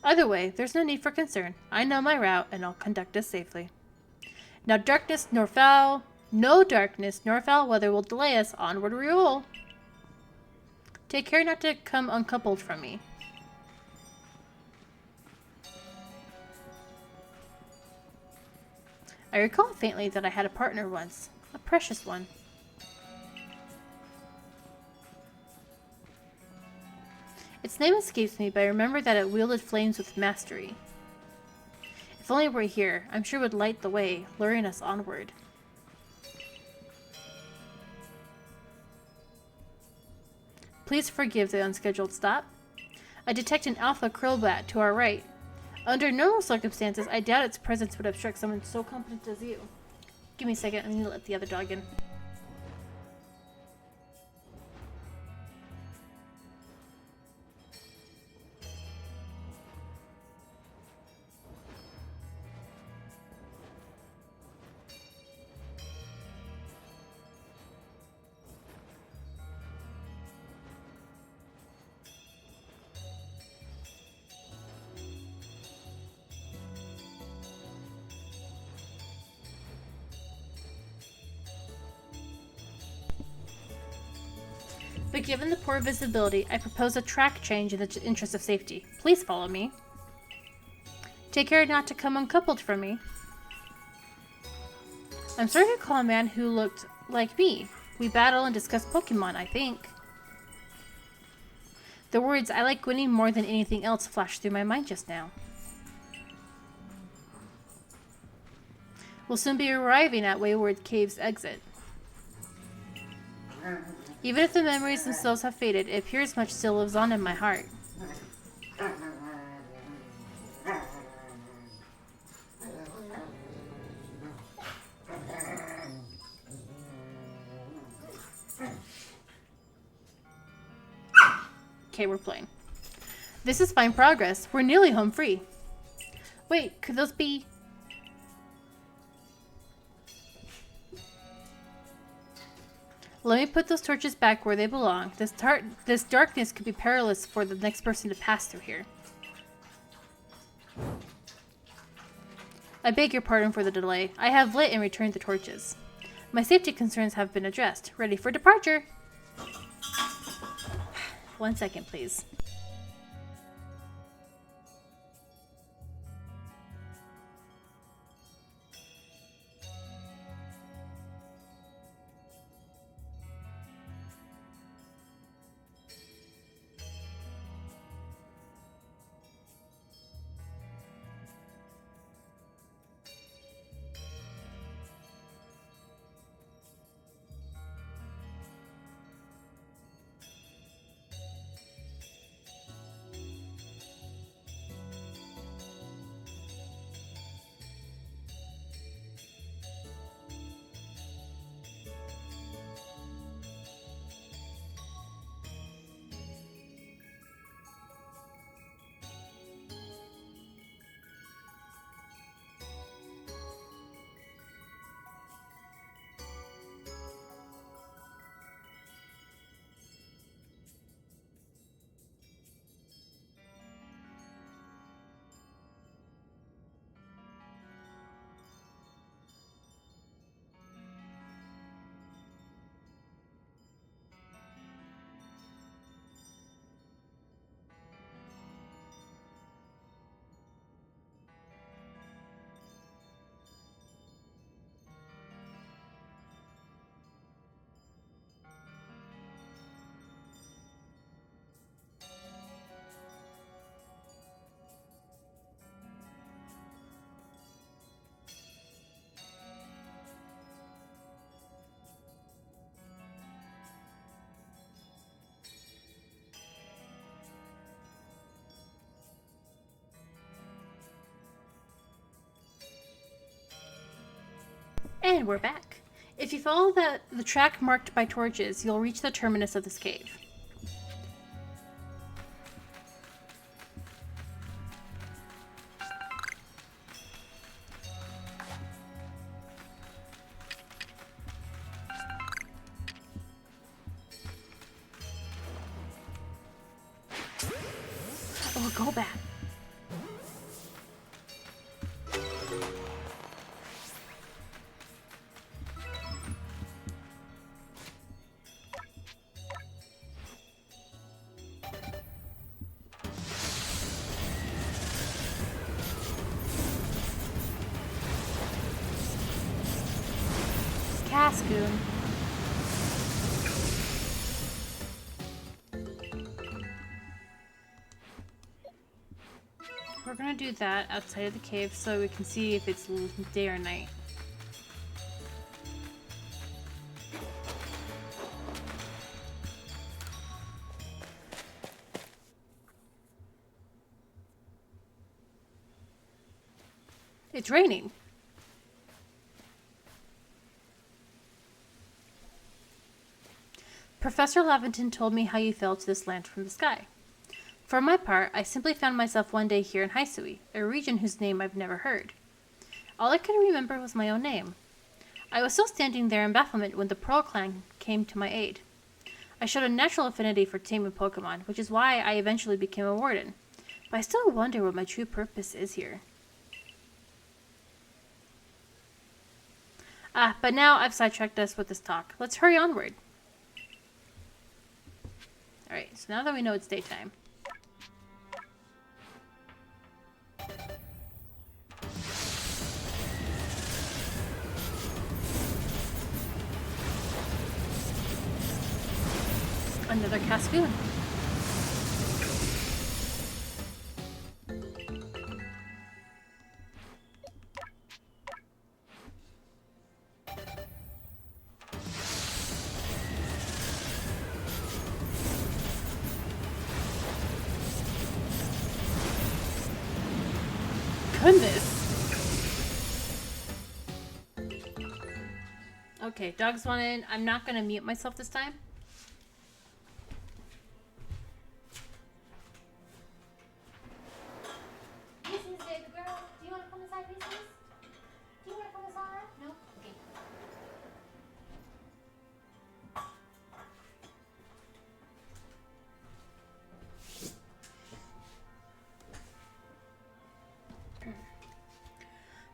Either way, there's no need for concern. I know my route, and I'll conduct us safely. Now no darkness nor foul weather will delay us. Onward we roll. Take care not to come uncoupled from me. I recall faintly that I had a partner once. A precious one. Its name escapes me, but I remember that it wielded flames with mastery. If only it were here, I'm sure it would light the way, luring us onward. Please forgive the unscheduled stop. I detect an alpha crowbat to our right. Under normal circumstances, I doubt its presence would obstruct someone so competent as you. Give me a second, I need to let the other dog in. But given the poor visibility, I propose a track change in the interest of safety. Please follow me. Take care not to come uncoupled from me. I'm sorry to call a man who looked like me. We battle and discuss Pokemon, I think. The words, "I like winning more than anything else," flashed through my mind just now. We'll soon be arriving at Wayward Cave's exit. Even if the memories themselves have faded, it appears much still lives on in my heart. Okay, we're playing. This is fine progress. We're nearly home free. Wait, could those be... Let me put those torches back where they belong. This darkness could be perilous for the next person to pass through here. I beg your pardon for the delay. I have lit and returned the torches. My safety concerns have been addressed. Ready for departure. 1 second, please. And we're back. If you follow the track marked by torches, you'll reach the terminus of this cave. Oh, go back. Cascoon. We're gonna do that outside of the cave so we can see if it's day or night. It's raining. Professor Laventon told me how you fell to this land from the sky. For my part, I simply found myself one day here in Hisui, a region whose name I've never heard. All I could remember was my own name. I was still standing there in bafflement when the Pearl Clan came to my aid. I showed a natural affinity for taming Pokemon, which is why I eventually became a warden. But I still wonder what my true purpose is here. But now I've sidetracked us with this talk. Let's hurry onward. Alright, so now that we know it's daytime. Another Cascoon. Goodness. Okay, dogs want in. I'm not gonna mute myself this time.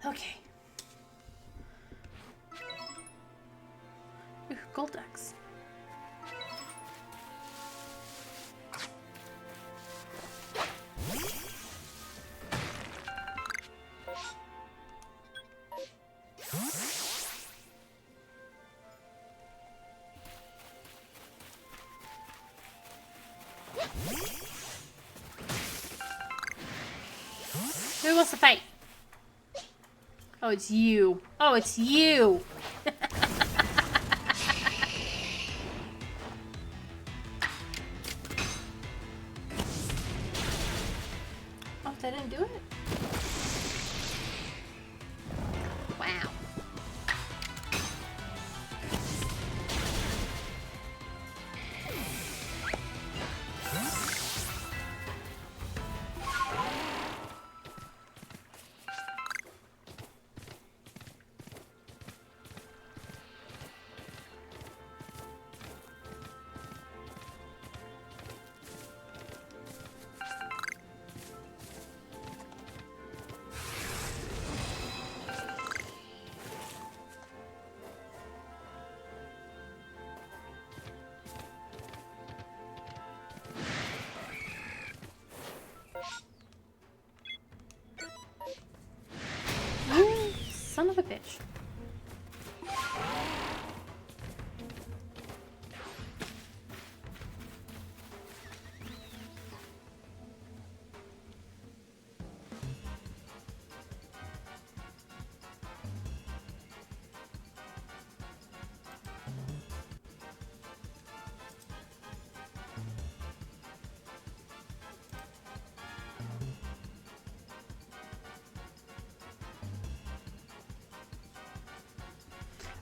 Okay. Ooh, Goldex. Who wants to fight? Oh, it's you. Oh, it's you. Oh, that didn't do it? Wow. Son of a bitch.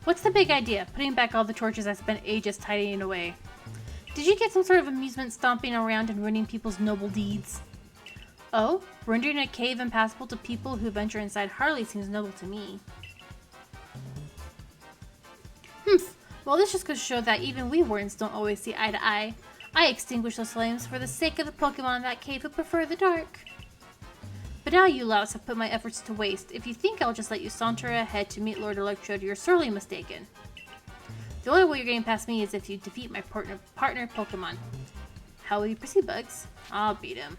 What's the big idea? Putting back all the torches I spent ages tidying away. Did you get some sort of amusement stomping around and ruining people's noble deeds? Oh, rendering a cave impassable to people who venture inside hardly seems noble to me. Well, this just goes to show that even we wardens don't always see eye to eye. I extinguished those flames for the sake of the Pokemon in that cave who prefer the dark. But now you louts have put my efforts to waste. If you think I'll just let you saunter ahead to meet Lord Electrode, you're sorely mistaken. The only way you're getting past me is if you defeat my partner Pokemon. How will you proceed, Bugs? I'll beat him.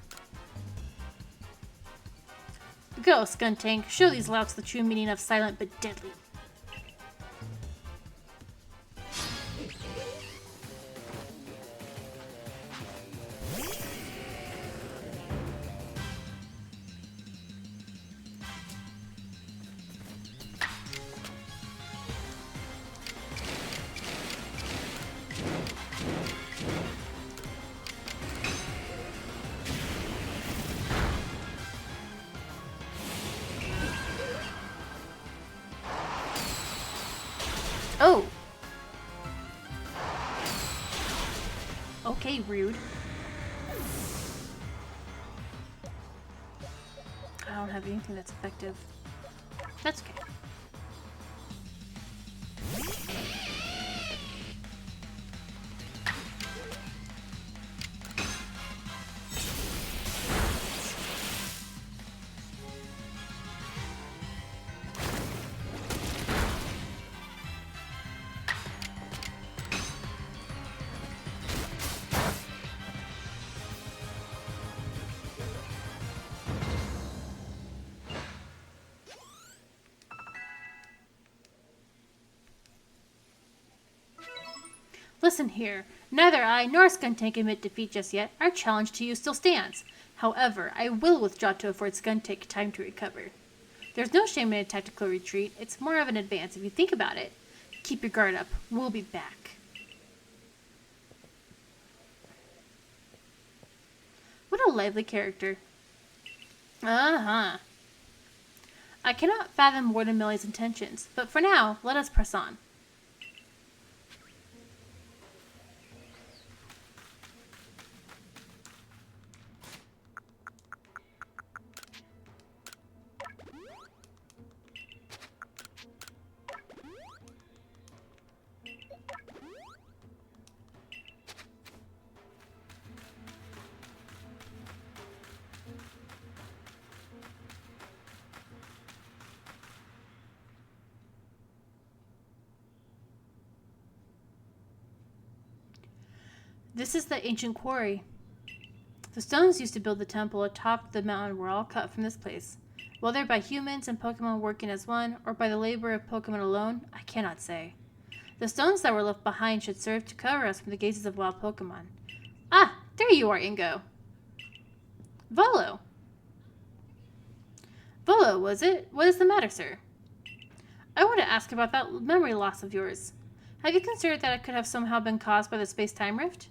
Go, Skuntank. Show these louts the true meaning of silent but deadly. Oh! Okay, rude. I don't have anything that's effective. That's okay. Listen here, neither I nor Skuntank admit defeat just yet. Our challenge to you still stands. However, I will withdraw to afford Skuntank time to recover. There's no shame in a tactical retreat. It's more of an advance if you think about it. Keep your guard up. We'll be back. What a lively character. Uh-huh. I cannot fathom Warden Millie's intentions, but for now, let us press on. This is the ancient quarry. The stones used to build the temple atop the mountain were all cut from this place. Whether by humans and Pokemon working as one, or by the labor of Pokemon alone, I cannot say. The stones that were left behind should serve to cover us from the gazes of wild Pokemon. Ah, there you are, Ingo. Volo. Volo, was it? What is the matter, sir? I want to ask about that memory loss of yours. Have you considered that it could have somehow been caused by the space-time rift?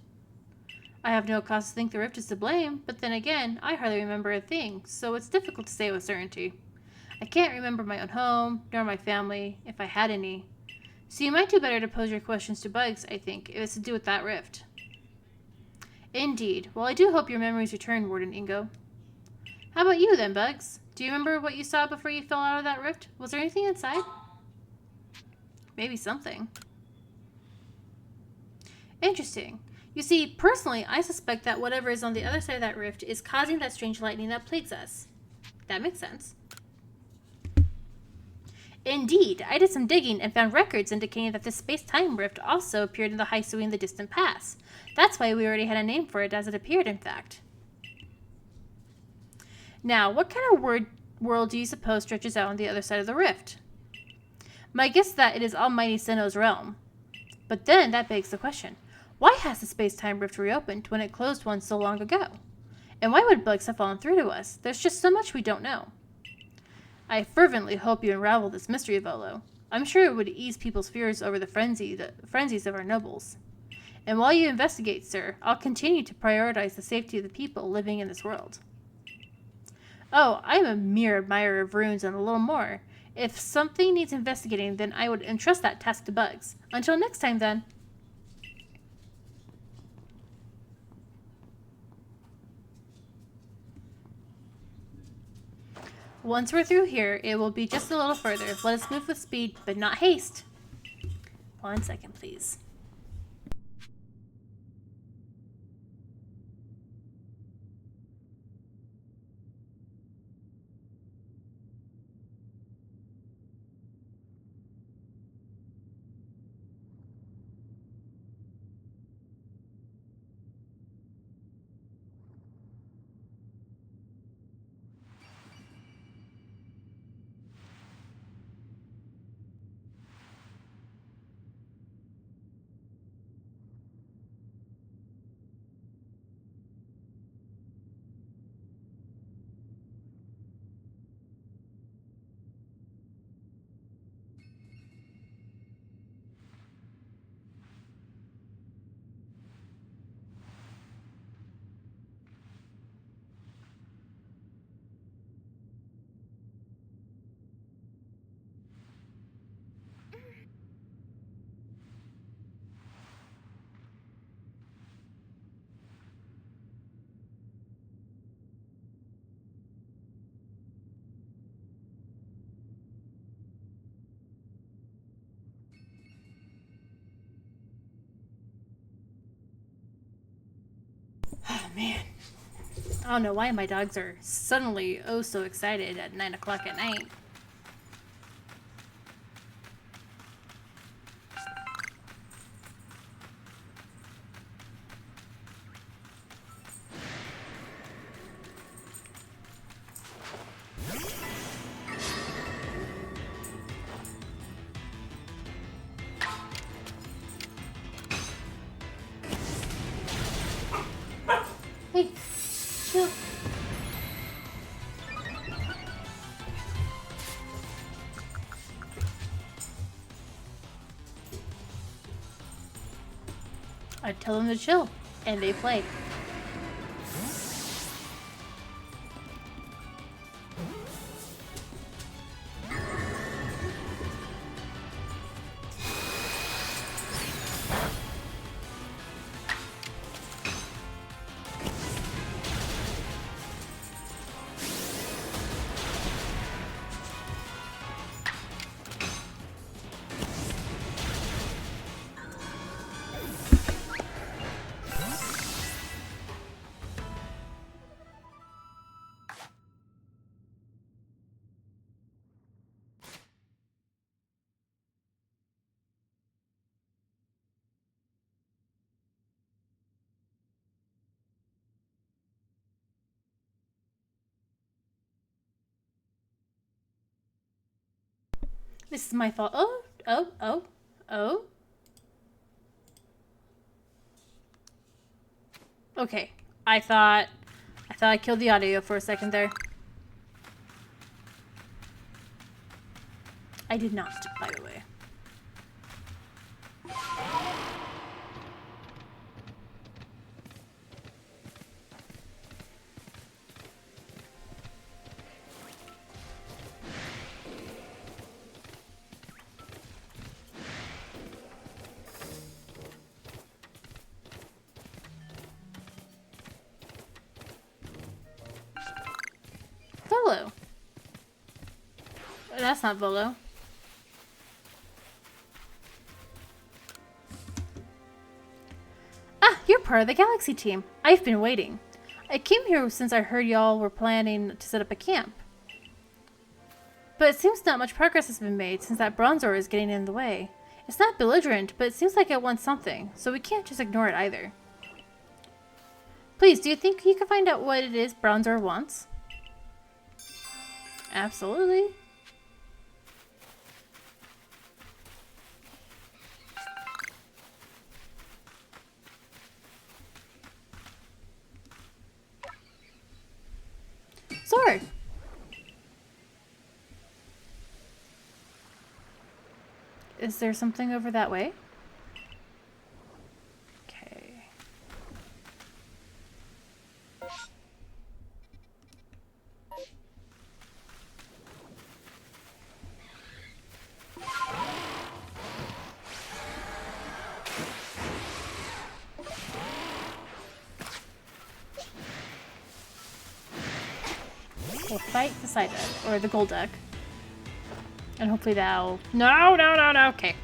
I have no cause to think the rift is to blame, but then again, I hardly remember a thing, so it's difficult to say with certainty. I can't remember my own home, nor my family, if I had any. So you might do better to pose your questions to Bugs, I think, if it's to do with that rift. Indeed. Well, I do hope your memories return, Warden Ingo. How about you, then, Bugs? Do you remember what you saw before you fell out of that rift? Was there anything inside? Maybe something. Interesting. You see, personally, I suspect that whatever is on the other side of that rift is causing that strange lightning that plagues us. That makes sense. Indeed, I did some digging and found records indicating that this space-time rift also appeared in the Hisui in the distant past. That's why we already had a name for it as it appeared, in fact. Now, what kind of world do you suppose stretches out on the other side of the rift? My guess is that it is Almighty Sinnoh's realm. But then, that begs the question. Why has the space-time rift reopened when it closed one so long ago? And why would Bugs have fallen through to us? There's just so much we don't know. I fervently hope you unravel this mystery, Volo. I'm sure it would ease people's fears over the frenzies of our nobles. And while you investigate, sir, I'll continue to prioritize the safety of the people living in this world. Oh, I'm a mere admirer of runes and a little more. If something needs investigating, then I would entrust that task to Bugs. Until next time, then. Once we're through here, it will be just a little further. Let us move with speed, but not haste. 1 second, please. Oh man. I don't know why my dogs are suddenly oh so excited at 9 o'clock at night. Hey, chill. I tell them to chill, and they play. This is my fault. Oh. Okay. I thought I killed the audio for a second there. I did not, by the way. Volo. That's not Volo. Ah, you're part of the Galaxy team. I've been waiting. I came here since I heard y'all were planning to set up a camp. But it seems not much progress has been made since that Bronzor is getting in the way. It's not belligerent, but it seems like it wants something, so we can't just ignore it either. Please, do you think you can find out what it is Bronzor wants? Absolutely. Sword. Is there something over that way? Okay. We'll fight the side deck, or the gold deck. And hopefully that'll... No! Okay.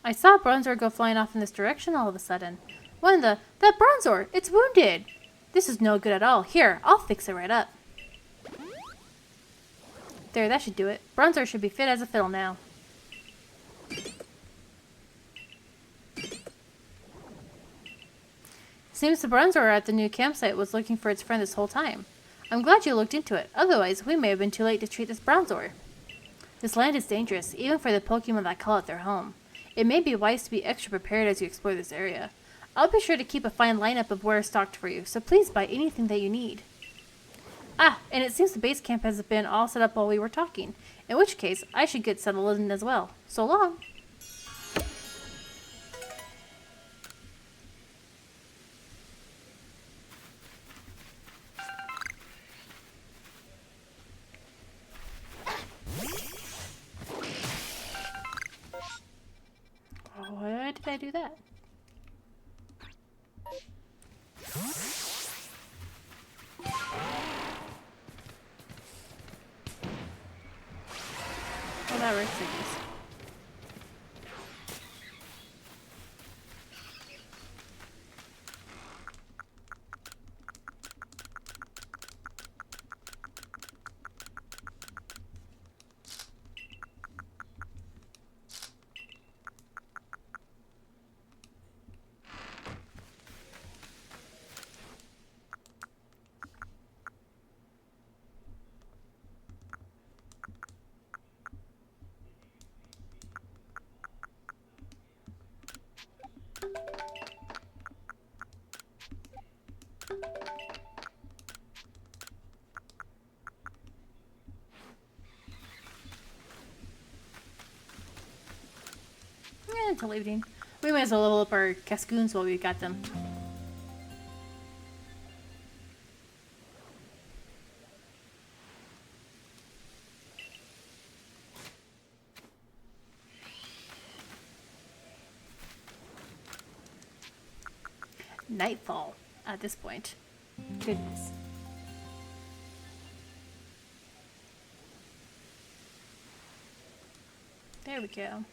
I saw Bronzor go flying off in this direction all of a sudden. What in the... That Bronzor! It's wounded! This is no good at all. Here, I'll fix it right up. There, that should do it. Bronzor should be fit as a fiddle now. Seems the Bronzor at the new campsite was looking for its friend this whole time. I'm glad you looked into it. Otherwise, we may have been too late to treat this Bronzor. This land is dangerous, even for the Pokemon that call it their home. It may be wise to be extra prepared as you explore this area. I'll be sure to keep a fine lineup of wares stocked for you, so please buy anything that you need. Ah, and it seems the base camp has been all set up while we were talking, in which case I should get settled in as well. So long! I do that? Oh, that works, I guess. Yeah, until evening. We might as well level up our Cascoons while we got them. Nightfall at this point. Goodness. There we go.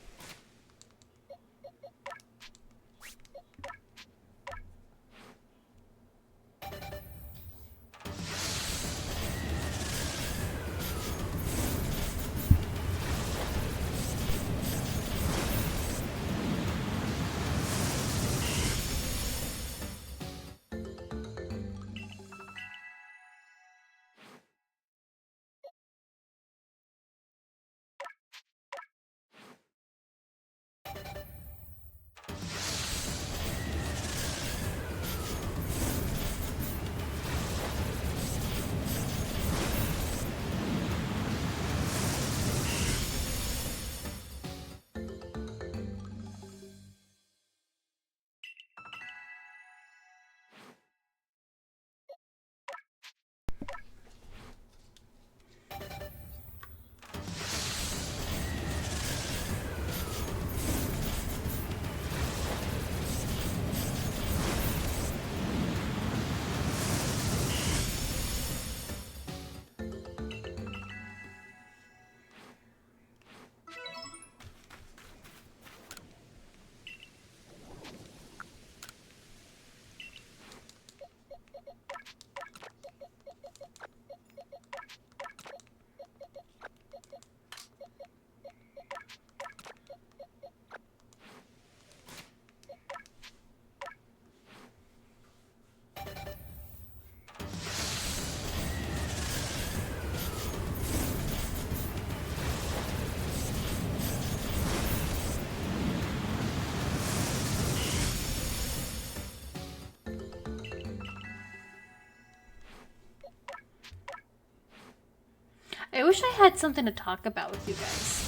I wish I had something to talk about with you guys.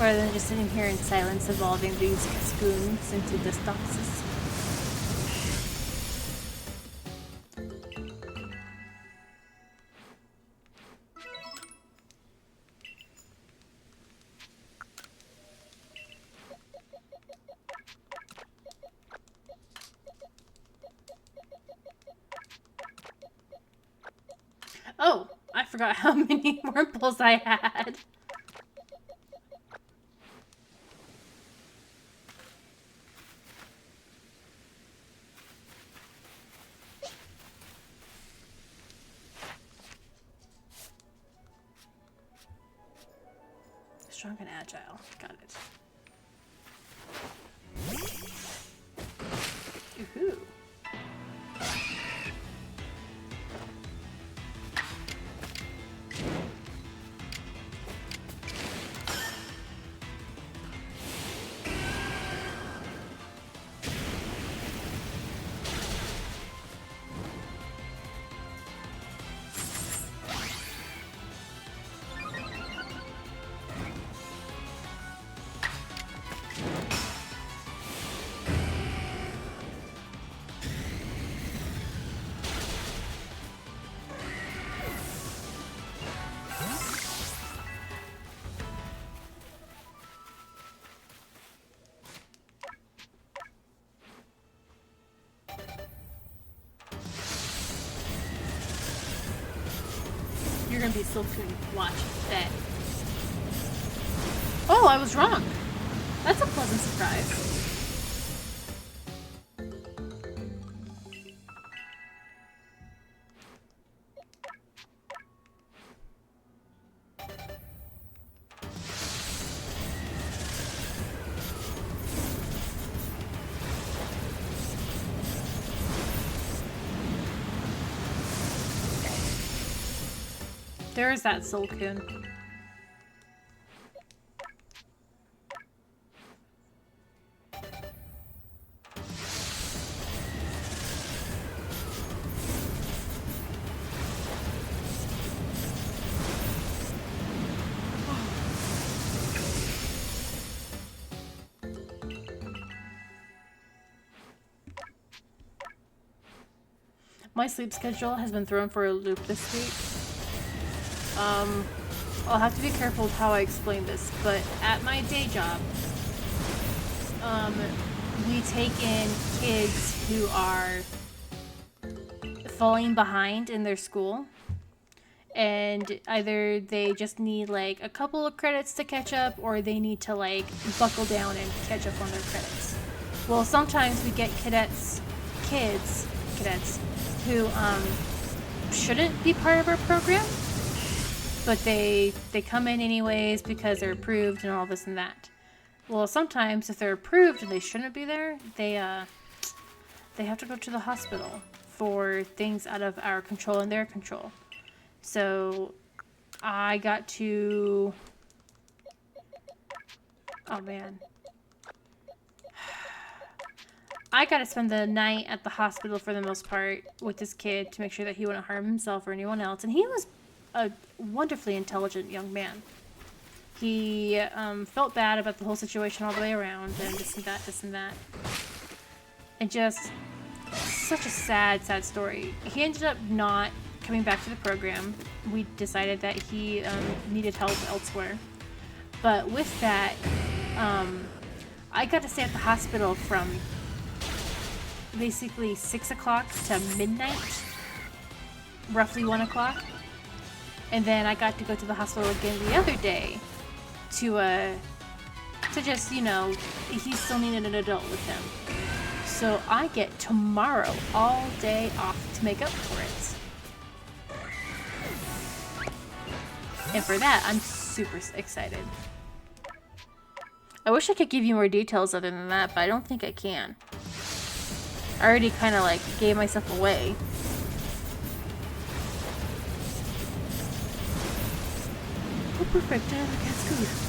Rather than just sitting here in silence evolving these Cascoons into Dustoxes. Oh, I forgot how many Wurmples I had. Strong and agile. Got it. Woohoo. gonna be Silcoon. Watch that. Oh, I was wrong. That's a pleasant surprise. There's that Silcoon. My sleep schedule has been thrown for a loop this week. I'll have to be careful with how I explain this, but at my day job, we take in kids who are falling behind in their school, and either they just need like a couple of credits to catch up, or they need to like buckle down and catch up on their credits. Well, sometimes we get cadets who shouldn't be part of our program, but they come in anyways because they're approved and all this and that. Well, sometimes if they're approved and they shouldn't be there, they have to go to the hospital for things out of our control and their control. So I got to... Oh man. I got to spend the night at the hospital for the most part with this kid to make sure that he wouldn't harm himself or anyone else. And he was a wonderfully intelligent young man. He felt bad about the whole situation all the way around, and this and that. And just such a sad, sad story. He ended up not coming back to the program. We decided that he needed help elsewhere. But with that, I got to stay at the hospital from basically 6 o'clock to midnight, roughly 1 o'clock. And then I got to go to the hospital again the other day to just, you know, he still needed an adult with him. So I get tomorrow all day off to make up for it. And for that, I'm super excited. I wish I could give you more details other than that, but I don't think I can. I already kind of like gave myself away. Oh, perfect. I have a cat's food.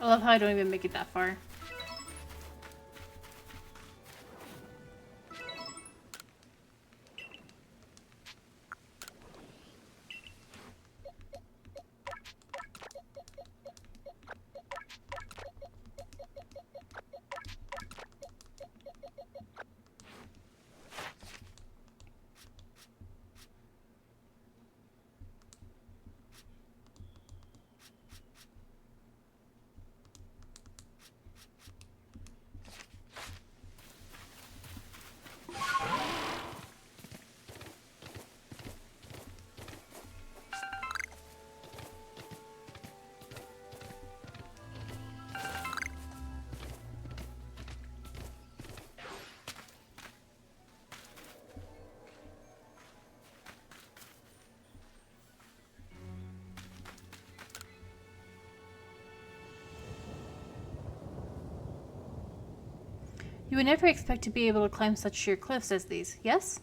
I love how I don't even make it that far. You would never expect to be able to climb such sheer cliffs as these, yes?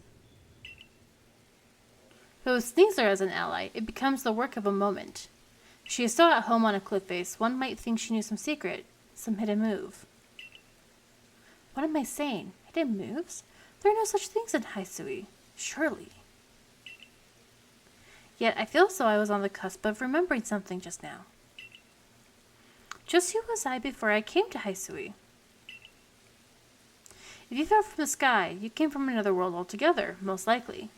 But with Sneasler as an ally, it becomes the work of a moment. If she is so at home on a cliff face, one might think she knew some secret, some hidden move. What am I saying? Hidden moves? There are no such things in Hisui. Surely. Yet I feel as though I was on the cusp of remembering something just now. Just who was I before I came to Hisui? If you fell from the sky, you came from another world altogether, most likely.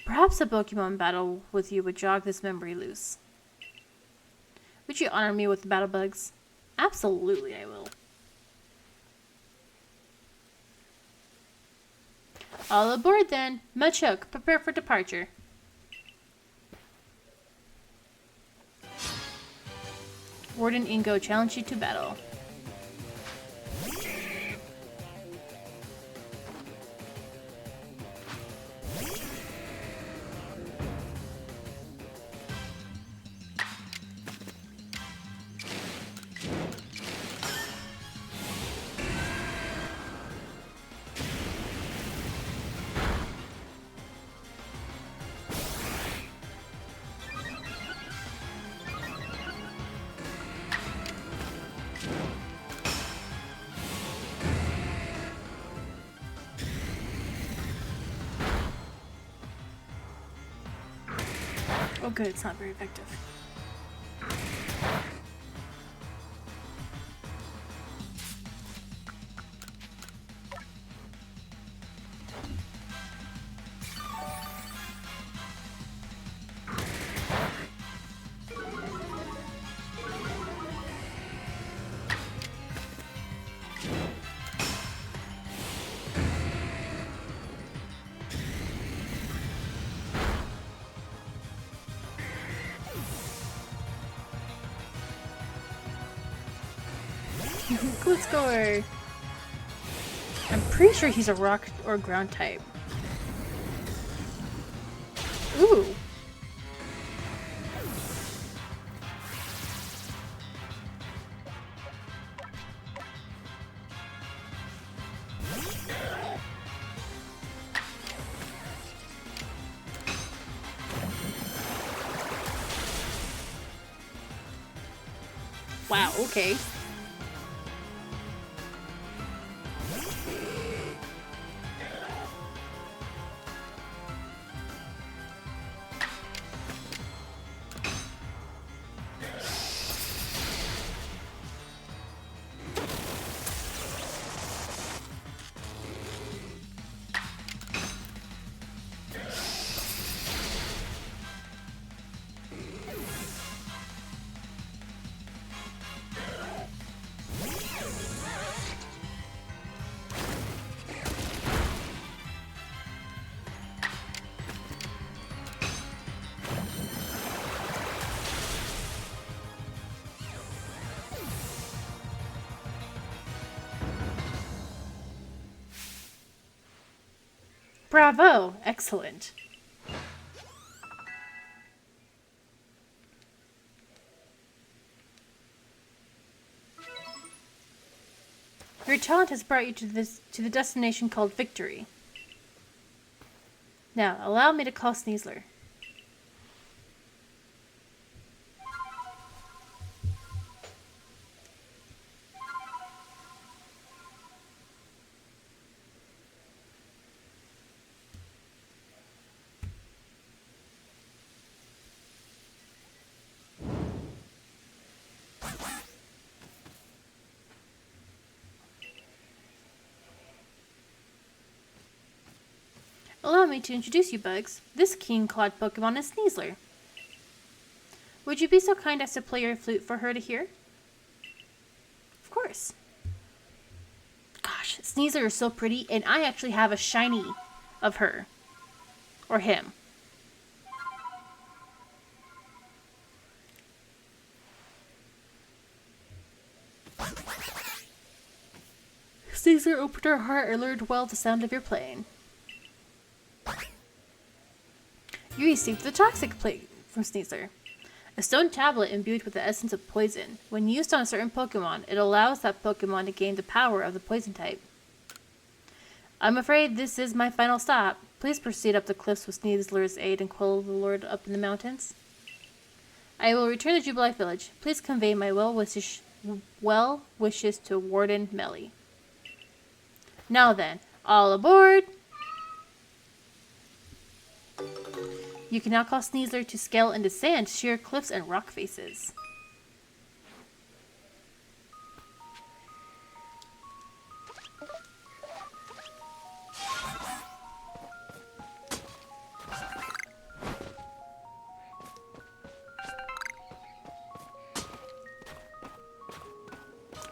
Perhaps a Pokemon battle with you would jog this memory loose. Would you honor me with the battle bugs? Absolutely, I will. All aboard then. Machoke, prepare for departure. Warden Ingo challenge you to battle. Oh good, it's not very effective. Good score! I'm pretty sure he's a rock or ground type. Ooh! Wow, okay. Bravo! Excellent. Your talent has brought you to the destination called Victory. Now, allow me to call Sneasler. Allow me to introduce you, Bugs. This keen-clawed Pokemon is Sneasler. Would you be so kind as to play your flute for her to hear? Of course. Gosh, Sneasler is so pretty, and I actually have a shiny of her. Or him. Sneasler opened her heart and learned well the sound of your playing. You received the Toxic Plate from Sneasler. A stone tablet imbued with the essence of poison. When used on a certain Pokemon, it allows that Pokemon to gain the power of the poison type. I'm afraid this is my final stop. Please proceed up the cliffs with Sneasler's aid and quell the Lord up in the mountains. I will return to Jubilife Village. Please convey my well wishes to Warden Melly. Now then, all aboard! You can now call Sneasler to scale into sand, sheer cliffs, and rock faces.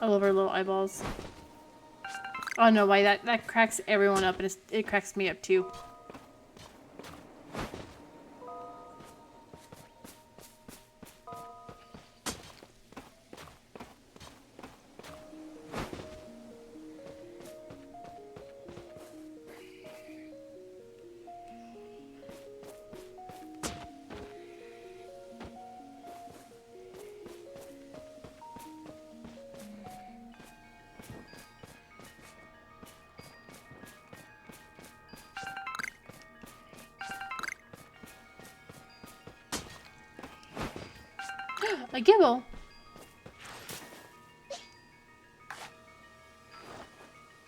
I love her little eyeballs. Oh no, why that cracks everyone up, and it cracks me up too. A gibble.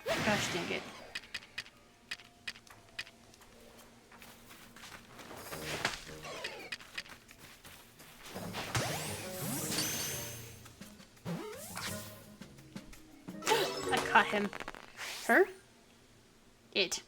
Gosh dang it. I caught him. Her? It.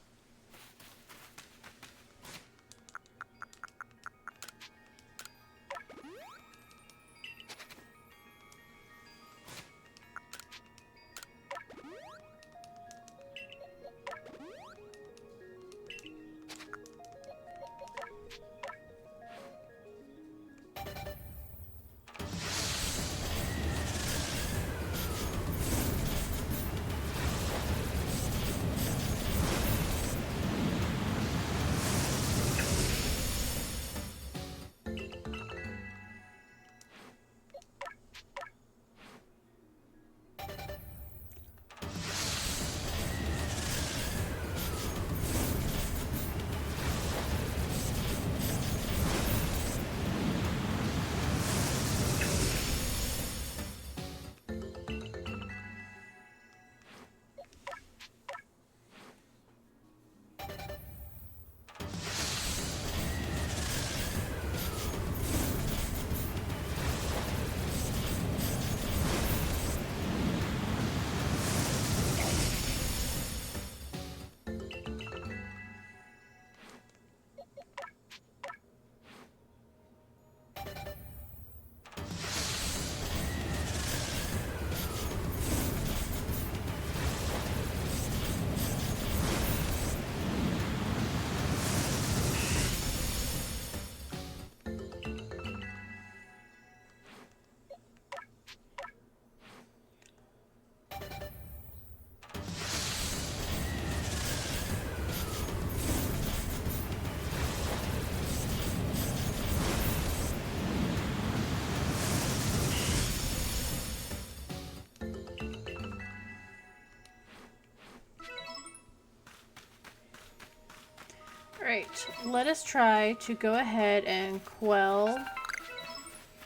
Alright, let us try to go ahead and quell,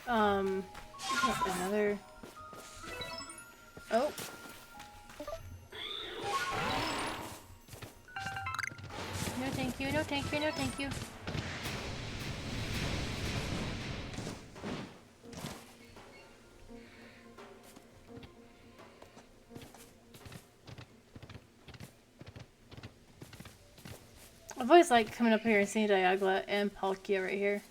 another, oh. No thank you, no thank you, no thank you. I've always liked coming up here and seeing Diagla and Palkia right here.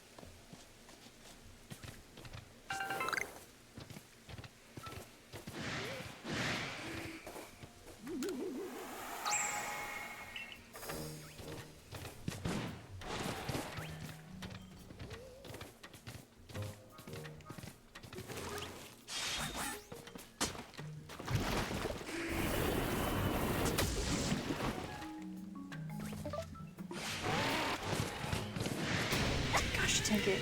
Take it.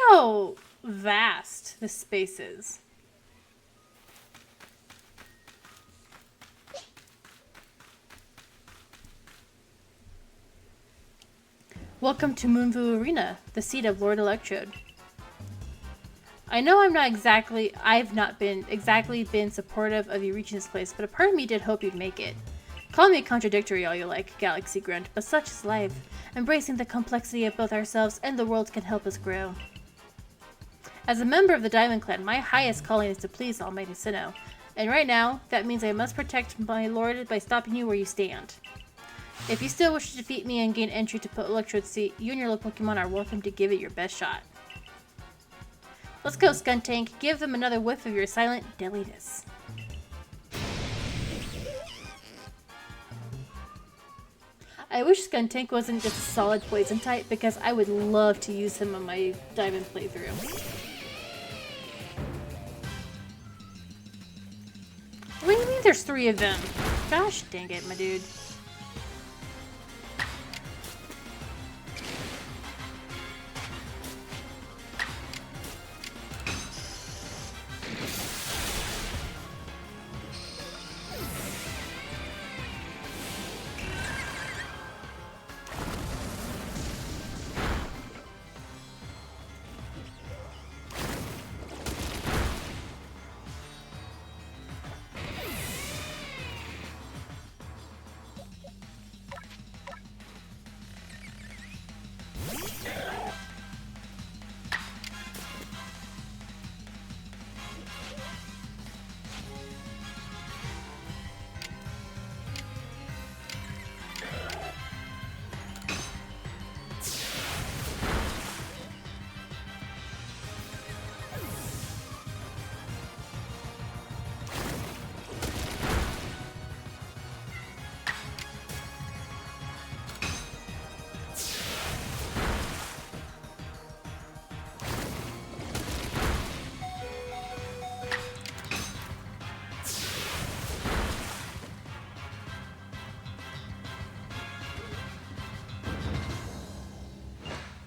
how vast this space is. Welcome to Moonvu Arena, the seat of Lord Electrode. I know I've not been exactly supportive of you reaching this place, but a part of me did hope you'd make it. Call me contradictory all you like, Galaxy Grunt, but such is life. Embracing the complexity of both ourselves and the world can help us grow. As a member of the Diamond Clan, my highest calling is to please Almighty Sinnoh, and right now, that means I must protect my lord by stopping you where you stand. If you still wish to defeat me and gain entry to Electrode's seat, you and your little Pokemon are welcome to give it your best shot. Let's go, Skuntank. Give them another whiff of your silent deadliness. I wish Skuntank wasn't just a solid poison type, because I would love to use him on my Diamond playthrough. What do you mean there's 3 of them? Gosh dang it, my dude.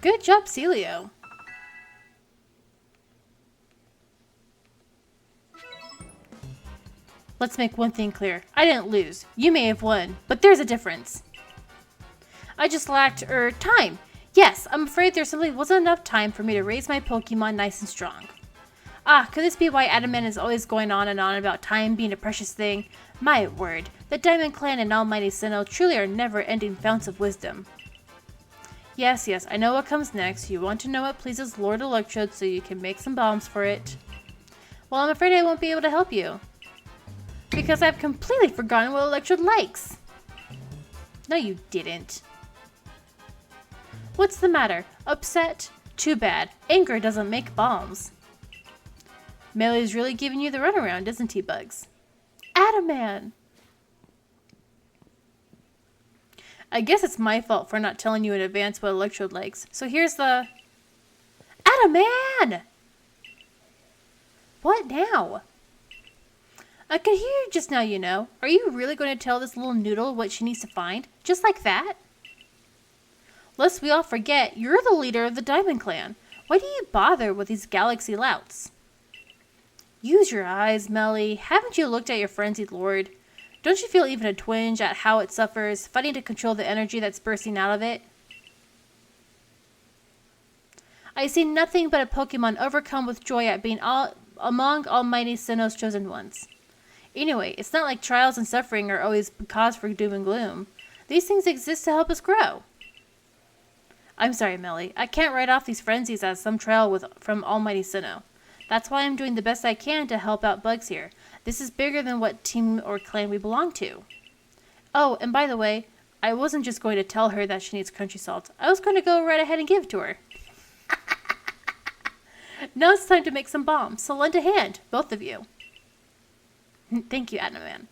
Good job, Celio. Let's make one thing clear. I didn't lose. You may have won, but there's a difference. I just lacked, time. Yes, I'm afraid there simply wasn't enough time for me to raise my Pokemon nice and strong. Ah, could this be why Adamant is always going on and on about time being a precious thing? My word, the Diamond Clan and Almighty Sinnoh truly are never-ending founts of wisdom. Yes, I know what comes next. You want to know what pleases Lord Electrode so you can make some bombs for it. Well, I'm afraid I won't be able to help you. Because I've completely forgotten what Electrode likes. No, you didn't. What's the matter? Upset? Too bad. Anger doesn't make bombs. Melee's really giving you the runaround, isn't he, Bugs? Adaman! I guess it's my fault for not telling you in advance what Electrode likes. So here's the... Adaman! What now? I could hear you just now, you know. Are you really going to tell this little noodle what she needs to find? Just like that? Lest we all forget, you're the leader of the Diamond Clan. Why do you bother with these galaxy louts? Use your eyes, Melee. Haven't you looked at your frenzied lord? Don't you feel even a twinge at how it suffers, fighting to control the energy that's bursting out of it? I see nothing but a Pokemon overcome with joy at being among Almighty Sinnoh's chosen ones. Anyway, it's not like trials and suffering are always cause for doom and gloom. These things exist to help us grow. I'm sorry, Melee. I can't write off these frenzies as some trial from Almighty Sinnoh. That's why I'm doing the best I can to help out Bugs here. This is bigger than what team or clan we belong to. Oh, and by the way, I wasn't just going to tell her that she needs crunchy salt. I was going to go right ahead and give it to her. Now it's time to make some bombs, so lend a hand, both of you. Thank you, Adaman.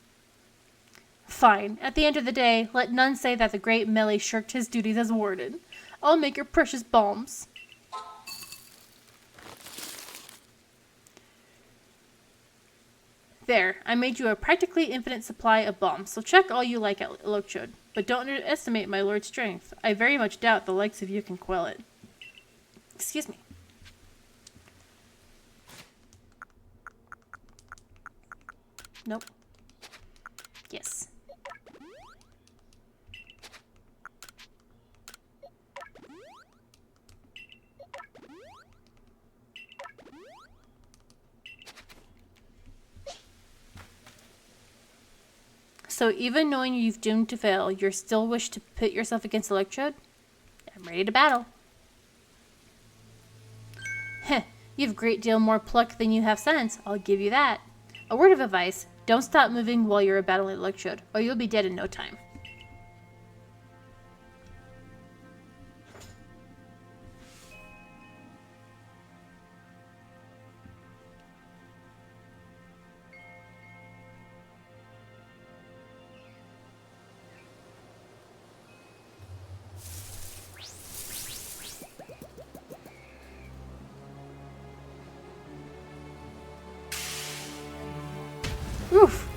Fine. At the end of the day, let none say that the great Melee shirked his duties as warden. I'll make your precious bombs. There, I made you a practically infinite supply of bombs, so check all you like at Electrode. But don't underestimate my lord's strength. I very much doubt the likes of you can quell it. Excuse me. Nope. Yes. So even knowing you've doomed to fail, you still wish to pit yourself against Electrode? I'm ready to battle. Heh, you have a great deal more pluck than you have sense, I'll give you that. A word of advice, don't stop moving while you're battling Electrode, or you'll be dead in no time. Oof.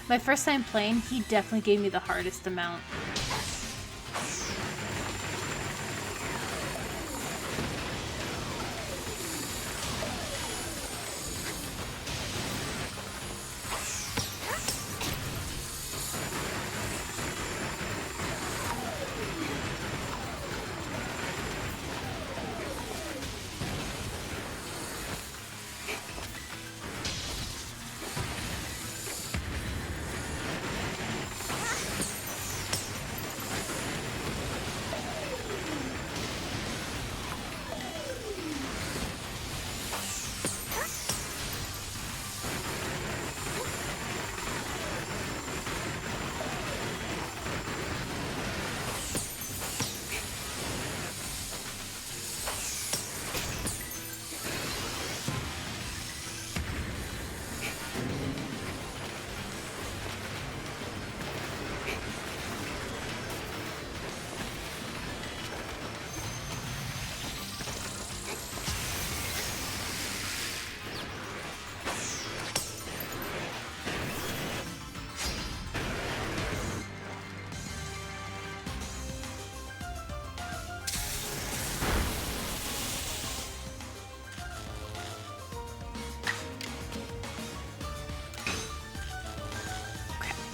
My first time playing, he definitely gave me the hardest amount.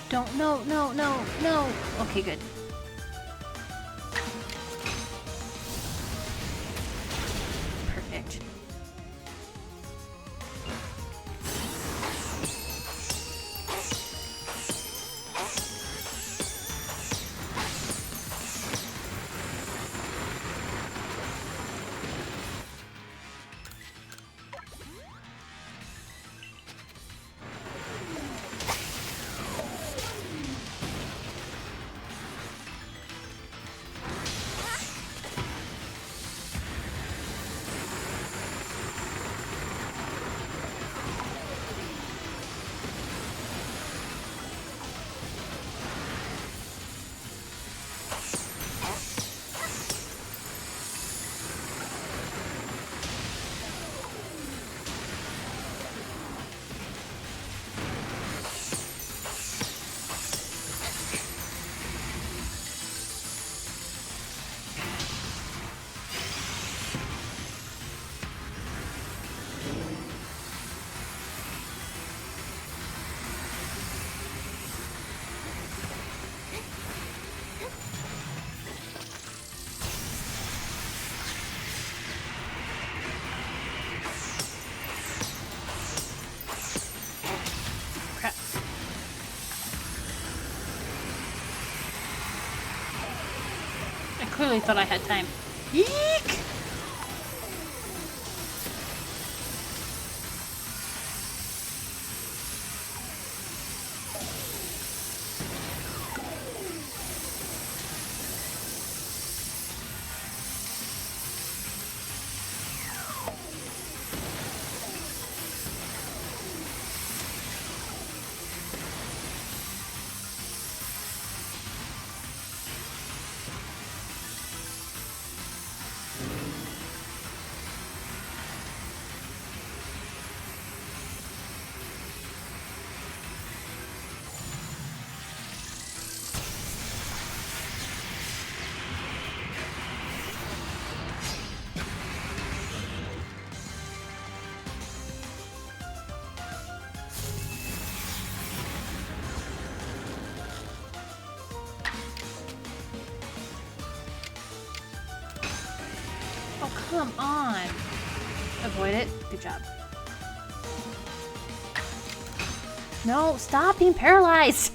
Don't, no, no, no, no. Okay, good. Perfect. Clearly thought I had time. Eek! come on. Avoid it. Good job. No, stop being paralyzed.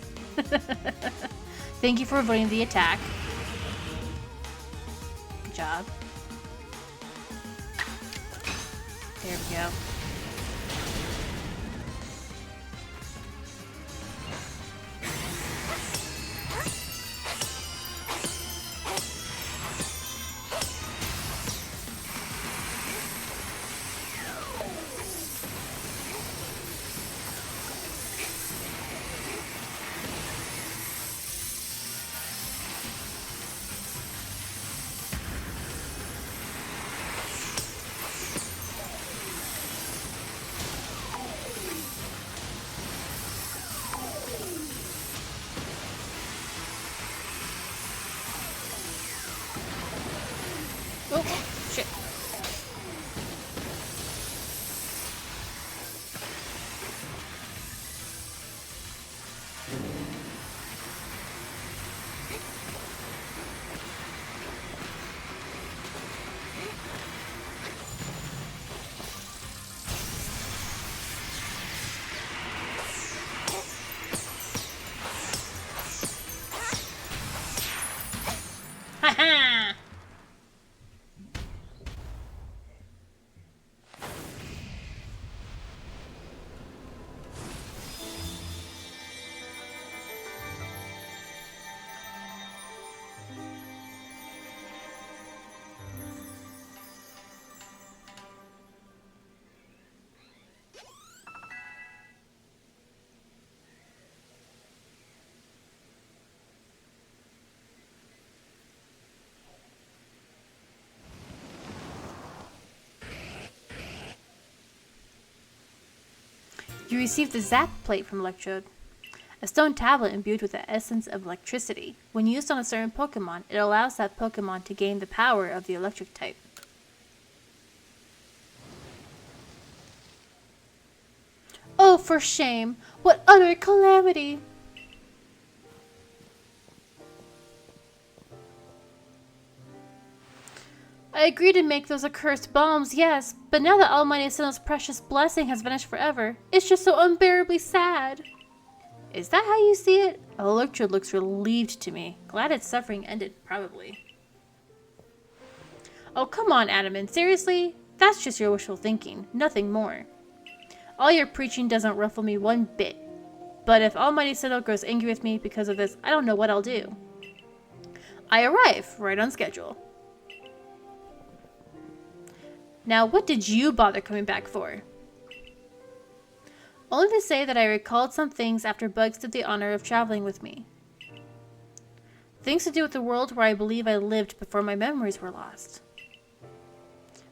Thank you for avoiding the attack. Good job. There we go. Oh, shit. Ha-ha! You received the Zap plate from Electrode, a stone tablet imbued with the essence of electricity. When used on a certain Pokemon, it allows that Pokemon to gain the power of the electric type. Oh, for shame! What utter calamity! I agreed to make those accursed bombs, yes, but now that Almighty Sinnoh's precious blessing has vanished forever, it's just so unbearably sad. Is that how you see it? Electrode looks relieved to me. Glad its suffering ended, probably. Oh, come on, Adamant. Seriously? That's just your wishful thinking, nothing more. All your preaching doesn't ruffle me one bit. But if Almighty Sinnoh grows angry with me because of this, I don't know what I'll do. I arrive, right on schedule. Now, what did you bother coming back for? Only to say that I recalled some things after Bugs did the honor of traveling with me. Things to do with the world where I believe I lived before my memories were lost.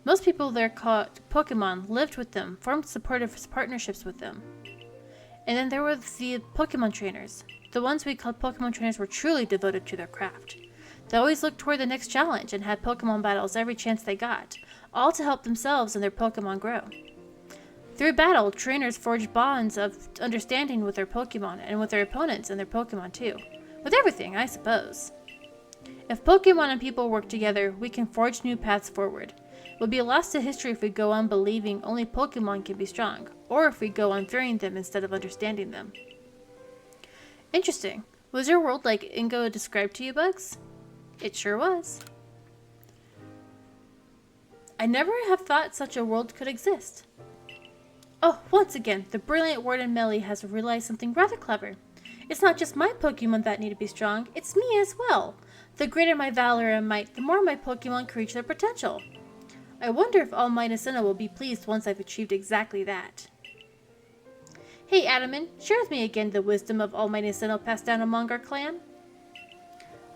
Most people there caught Pokemon, lived with them, formed supportive partnerships with them. And then there were the Pokemon trainers. The ones we called Pokemon trainers were truly devoted to their craft. They always looked toward the next challenge and had Pokemon battles every chance they got, all to help themselves and their Pokemon grow. Through battle, trainers forged bonds of understanding with their Pokemon and with their opponents and their Pokemon too. With everything, I suppose. If Pokemon and people work together, we can forge new paths forward. It would be a loss to history if we go on believing only Pokemon can be strong, or if we go on fearing them instead of understanding them. Interesting. Was your world like Ingo described to you, Bugs? It sure was. I never have thought such a world could exist. Oh, once again, the brilliant Warden Melly has realized something rather clever. It's not just my Pokemon that need to be strong, it's me as well. The greater my valor and might, the more my Pokemon can reach their potential. I wonder if Almighty Sinnoh will be pleased once I've achieved exactly that. Hey, Adamant, share with me again the wisdom of Almighty Sinnoh passed down among our clan.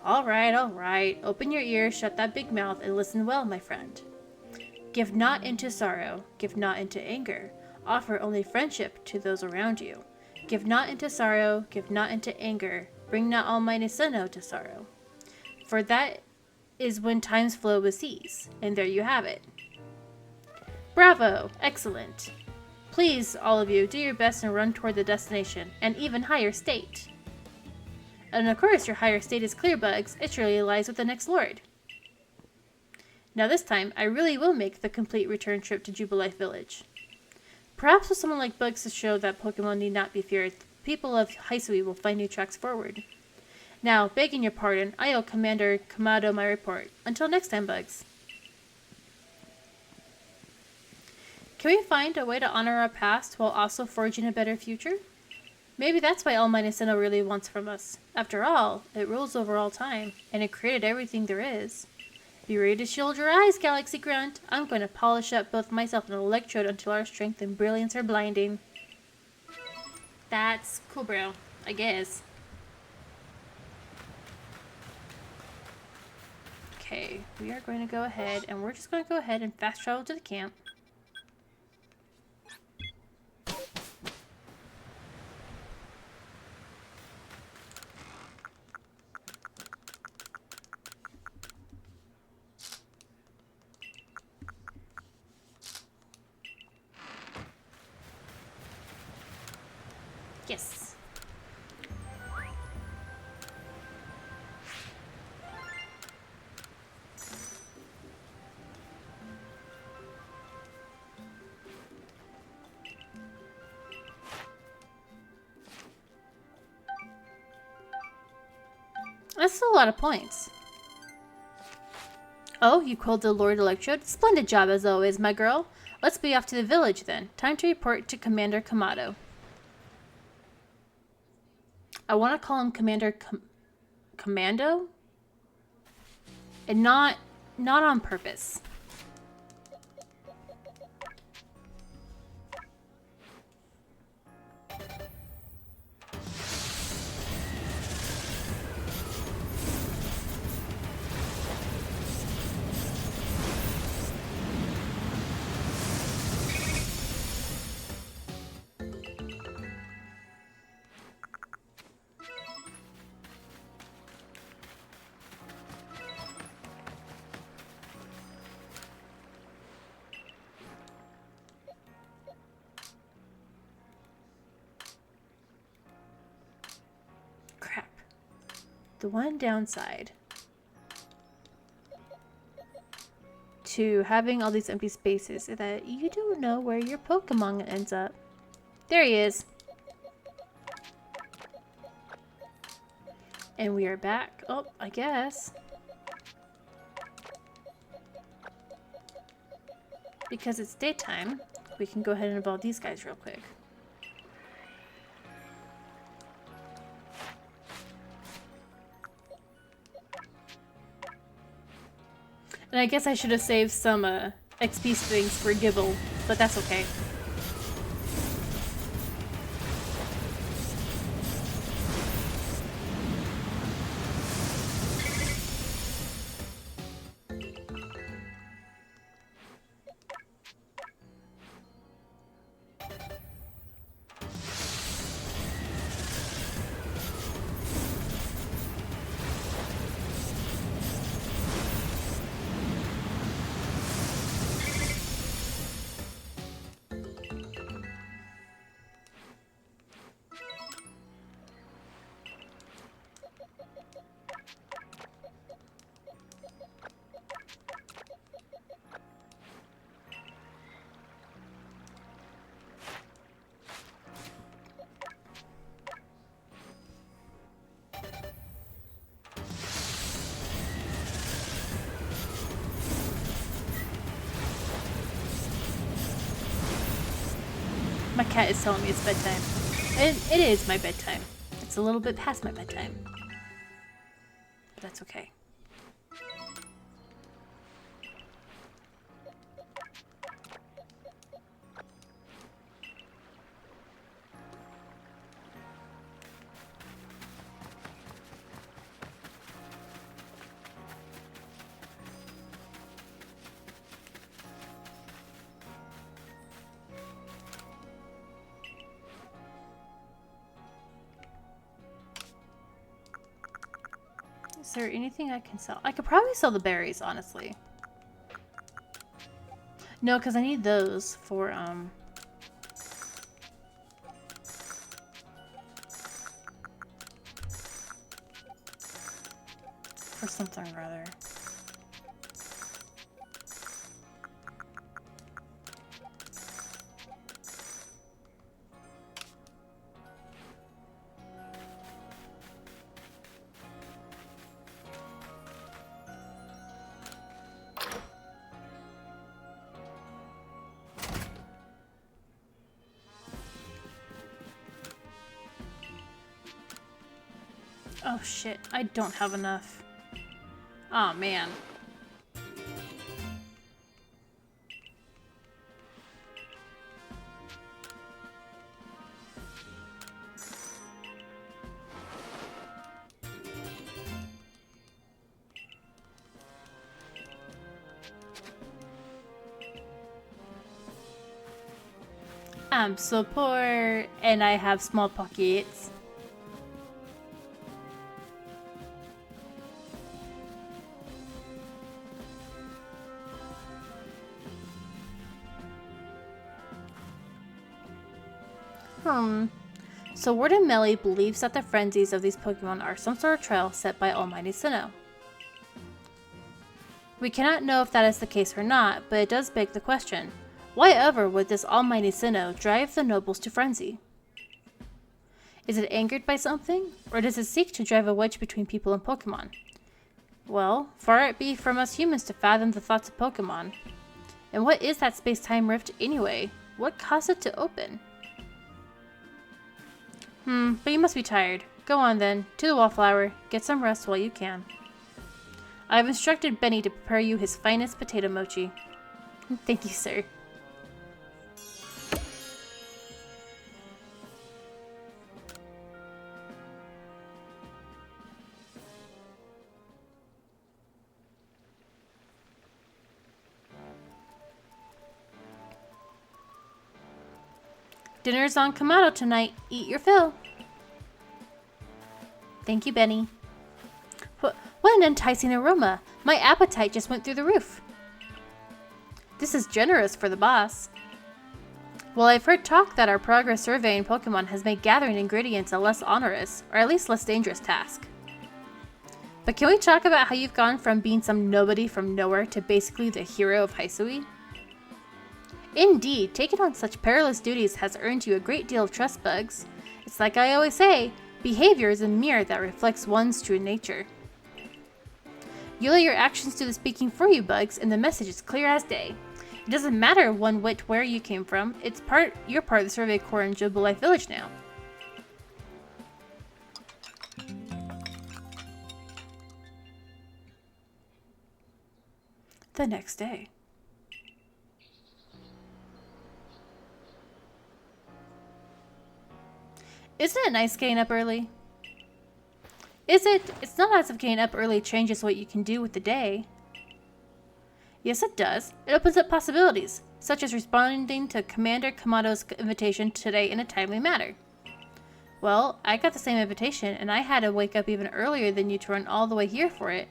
Alright. Open your ears, shut that big mouth, and listen well, my friend. Give not into sorrow, give not into anger. Offer only friendship to those around you. Give not into sorrow, give not into anger. Bring not Almighty Sinnoh to sorrow. For that is when times flow with ease. And there you have it. Bravo! Excellent. Please, all of you, do your best and run toward the destination, an even higher state. And of course, your higher state is clear, Bugs. It surely lies with the next lord. Now this time, I really will make the complete return trip to Jubilife Village. Perhaps with someone like Bugs to show that Pokemon need not be feared, the people of Hisui will find new tracks forward. Now, begging your pardon, I owe Commander Kamado my report. Until next time, Bugs. Can we find a way to honor our past while also forging a better future? Maybe that's why Almighty Sinnoh really wants from us. After all, it rules over all time, and it created everything there is. Be ready to shield your eyes, Galaxy Grunt. I'm going to polish up both myself and Electrode until our strength and brilliance are blinding. That's cool, bro. I guess. Okay, we are going to go ahead, and we're just going to go ahead and fast travel to the camp. Yes. That's still a lot of points. Oh, you called the Lord Electrode? Splendid job as always, my girl. Let's be off to the village then. Time to report to Commander Kamado. I want to call him Commando? And not on purpose. Crap. The one downside to having all these empty spaces is that you don't know where your Pokemon ends up. There he is. And we are back. Oh, I guess. Because it's daytime, we can go ahead and evolve these guys real quick. And I guess I should have saved some XP things for Gibble, but that's okay. My cat is telling me it's bedtime. And it is my bedtime. It's a little bit past my bedtime. But that's okay. Is there anything I can sell? I could probably sell the berries, honestly. No, because I need those for, something or other. Oh shit, I don't have enough. Oh man. I'm so poor and I have small pockets. So Word and Melly believes that the frenzies of these Pokemon are some sort of trial set by Almighty Sinnoh. We cannot know if that is the case or not, but it does beg the question. Why ever would this Almighty Sinnoh drive the nobles to frenzy? Is it angered by something, or does it seek to drive a wedge between people and Pokemon? Well, far it be from us humans to fathom the thoughts of Pokemon. And what is that space-time rift anyway? What caused it to open? But you must be tired. Go on then, to the Wallflower. Get some rest while you can. I have instructed Benny to prepare you his finest potato mochi. Thank you, sir. Dinner's on Kamado tonight. Eat your fill. Thank you, Benny. What an enticing aroma. My appetite just went through the roof. This is generous for the boss. Well, I've heard talk that our progress surveying Pokemon has made gathering ingredients a less onerous, or at least less dangerous task. But can we talk about how you've gone from being some nobody from nowhere to basically the hero of Hisui? Indeed, taking on such perilous duties has earned you a great deal of trust, Bugs. It's like I always say, behavior is a mirror that reflects one's true nature. You let your actions do the speaking for you, Bugs, and the message is clear as day. It doesn't matter one whit where you came from, you're part of the Survey Corps in Jubilife Village now. The next day. Isn't it nice getting up early? Is it? It's not as if getting up early changes what you can do with the day. Yes, it does. It opens up possibilities, such as responding to Commander Kamado's invitation today in a timely manner. Well, I got the same invitation, and I had to wake up even earlier than you to run all the way here for it.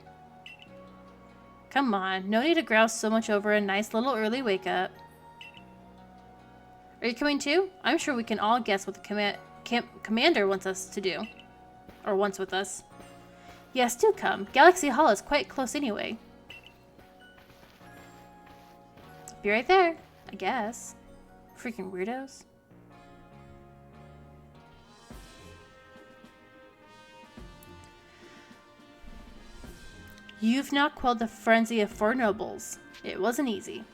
Come on, no need to grouse so much over a nice little early wake up. Are you coming too? I'm sure we can all guess what the Commander wants us to do. Or wants with us. Yes, do come. Galaxy Hall is quite close anyway. Be right there, I guess. Freaking weirdos. You've now quelled the frenzy of 4 nobles. It wasn't easy.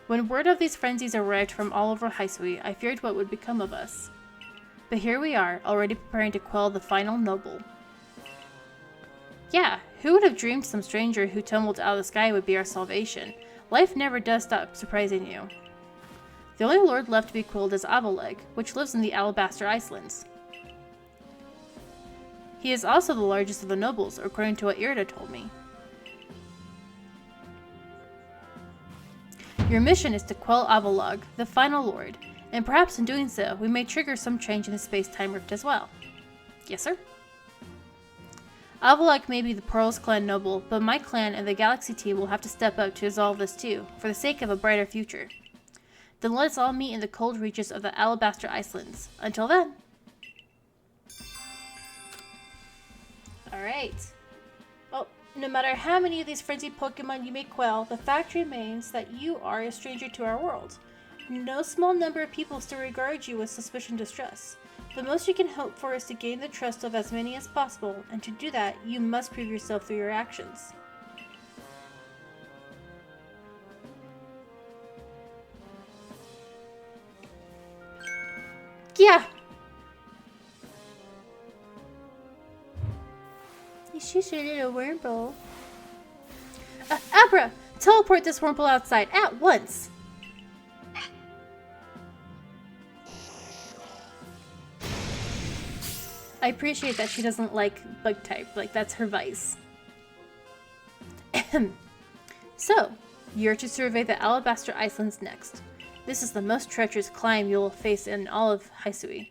When word of these frenzies arrived from all over Hisui, I feared what would become of us. But here we are, already preparing to quell the final noble. Yeah, who would have dreamed some stranger who tumbled out of the sky would be our salvation? Life never does stop surprising you. The only lord left to be quelled is Avaleg, which lives in the Alabaster Islands. He is also the largest of the nobles, according to what Irida told me. Your mission is to quell Avaleg, the final lord, and perhaps in doing so, we may trigger some change in the space-time rift as well. Yes, sir? Avaleg may be the Pearls clan noble, but my clan and the Galaxy team will have to step up to resolve this too, for the sake of a brighter future. Then let us all meet in the cold reaches of the Alabaster Islands. Until then. Alright. Well, no matter how many of these frenzied Pokemon you may quell, the fact remains that you are a stranger to our world. No small number of people still regard you with suspicion and distrust. The most you can hope for is to gain the trust of as many as possible, and to do that, you must prove yourself through your actions. Yeah! she's a little wormhole. Abra! Teleport this wormhole outside at once! I appreciate that she doesn't like bug type. Like, that's her vice. So, you're to survey the Alabaster Islands next. This is the most treacherous climb you will face in all of Hisui.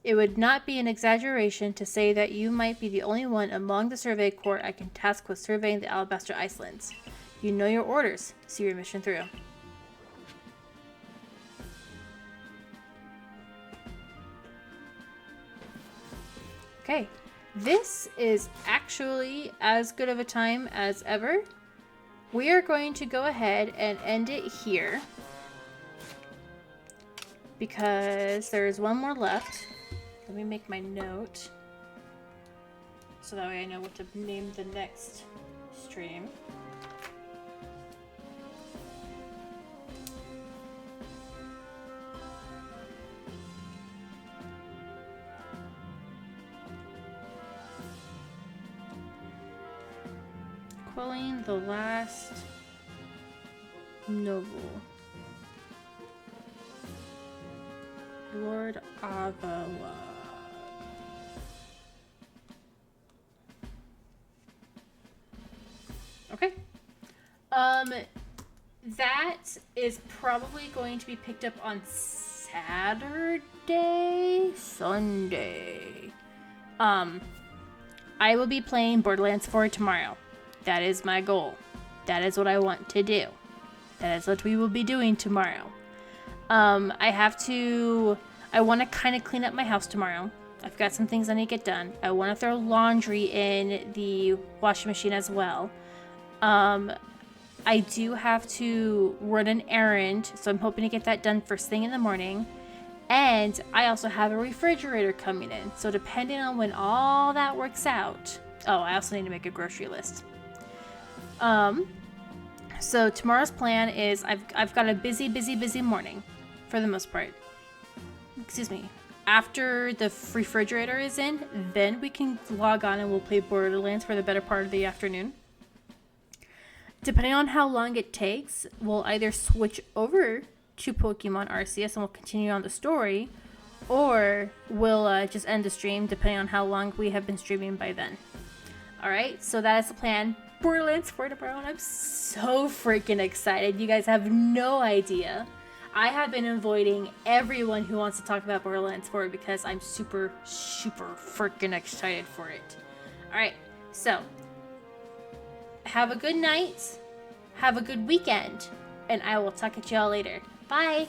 It would not be an exaggeration to say that you might be the only one among the survey corps I can task with surveying the Alabaster Islands. You know your orders. See your mission through. Okay, this is actually as good of a time as ever. We are going to go ahead and end it here because there's one more left. Let me make my note so that way I know what to name the next stream. Quelling the last noble. Lord Avawa. Okay. That is probably going to be picked up on Saturday, Sunday. I will be playing Borderlands 4 tomorrow. That is my goal. That is what I want to do. That is what we will be doing tomorrow. I want to kind of clean up my house tomorrow. I've got some things I need to get done. I want to throw laundry in the washing machine as well. I do have to run an errand, so I'm hoping to get that done first thing in the morning. And I also have a refrigerator coming in. So depending on when all that works out. Oh, I also need to make a grocery list. So tomorrow's plan is I've got a busy morning for the most part. Excuse me. After the refrigerator is in, then we can log on and we'll play Borderlands for the better part of the afternoon. Depending on how long it takes, we'll either switch over to Pokemon Arceus and we'll continue on the story, or we'll just end the stream depending on how long we have been streaming by then. Alright, so that is the plan. Borderlands 4 tomorrow, and I'm so freaking excited. You guys have no idea. I have been avoiding everyone who wants to talk about Borderlands 4 because I'm super freaking excited for it. Alright, so have a good night, have a good weekend, and I will talk at y'all later. Bye!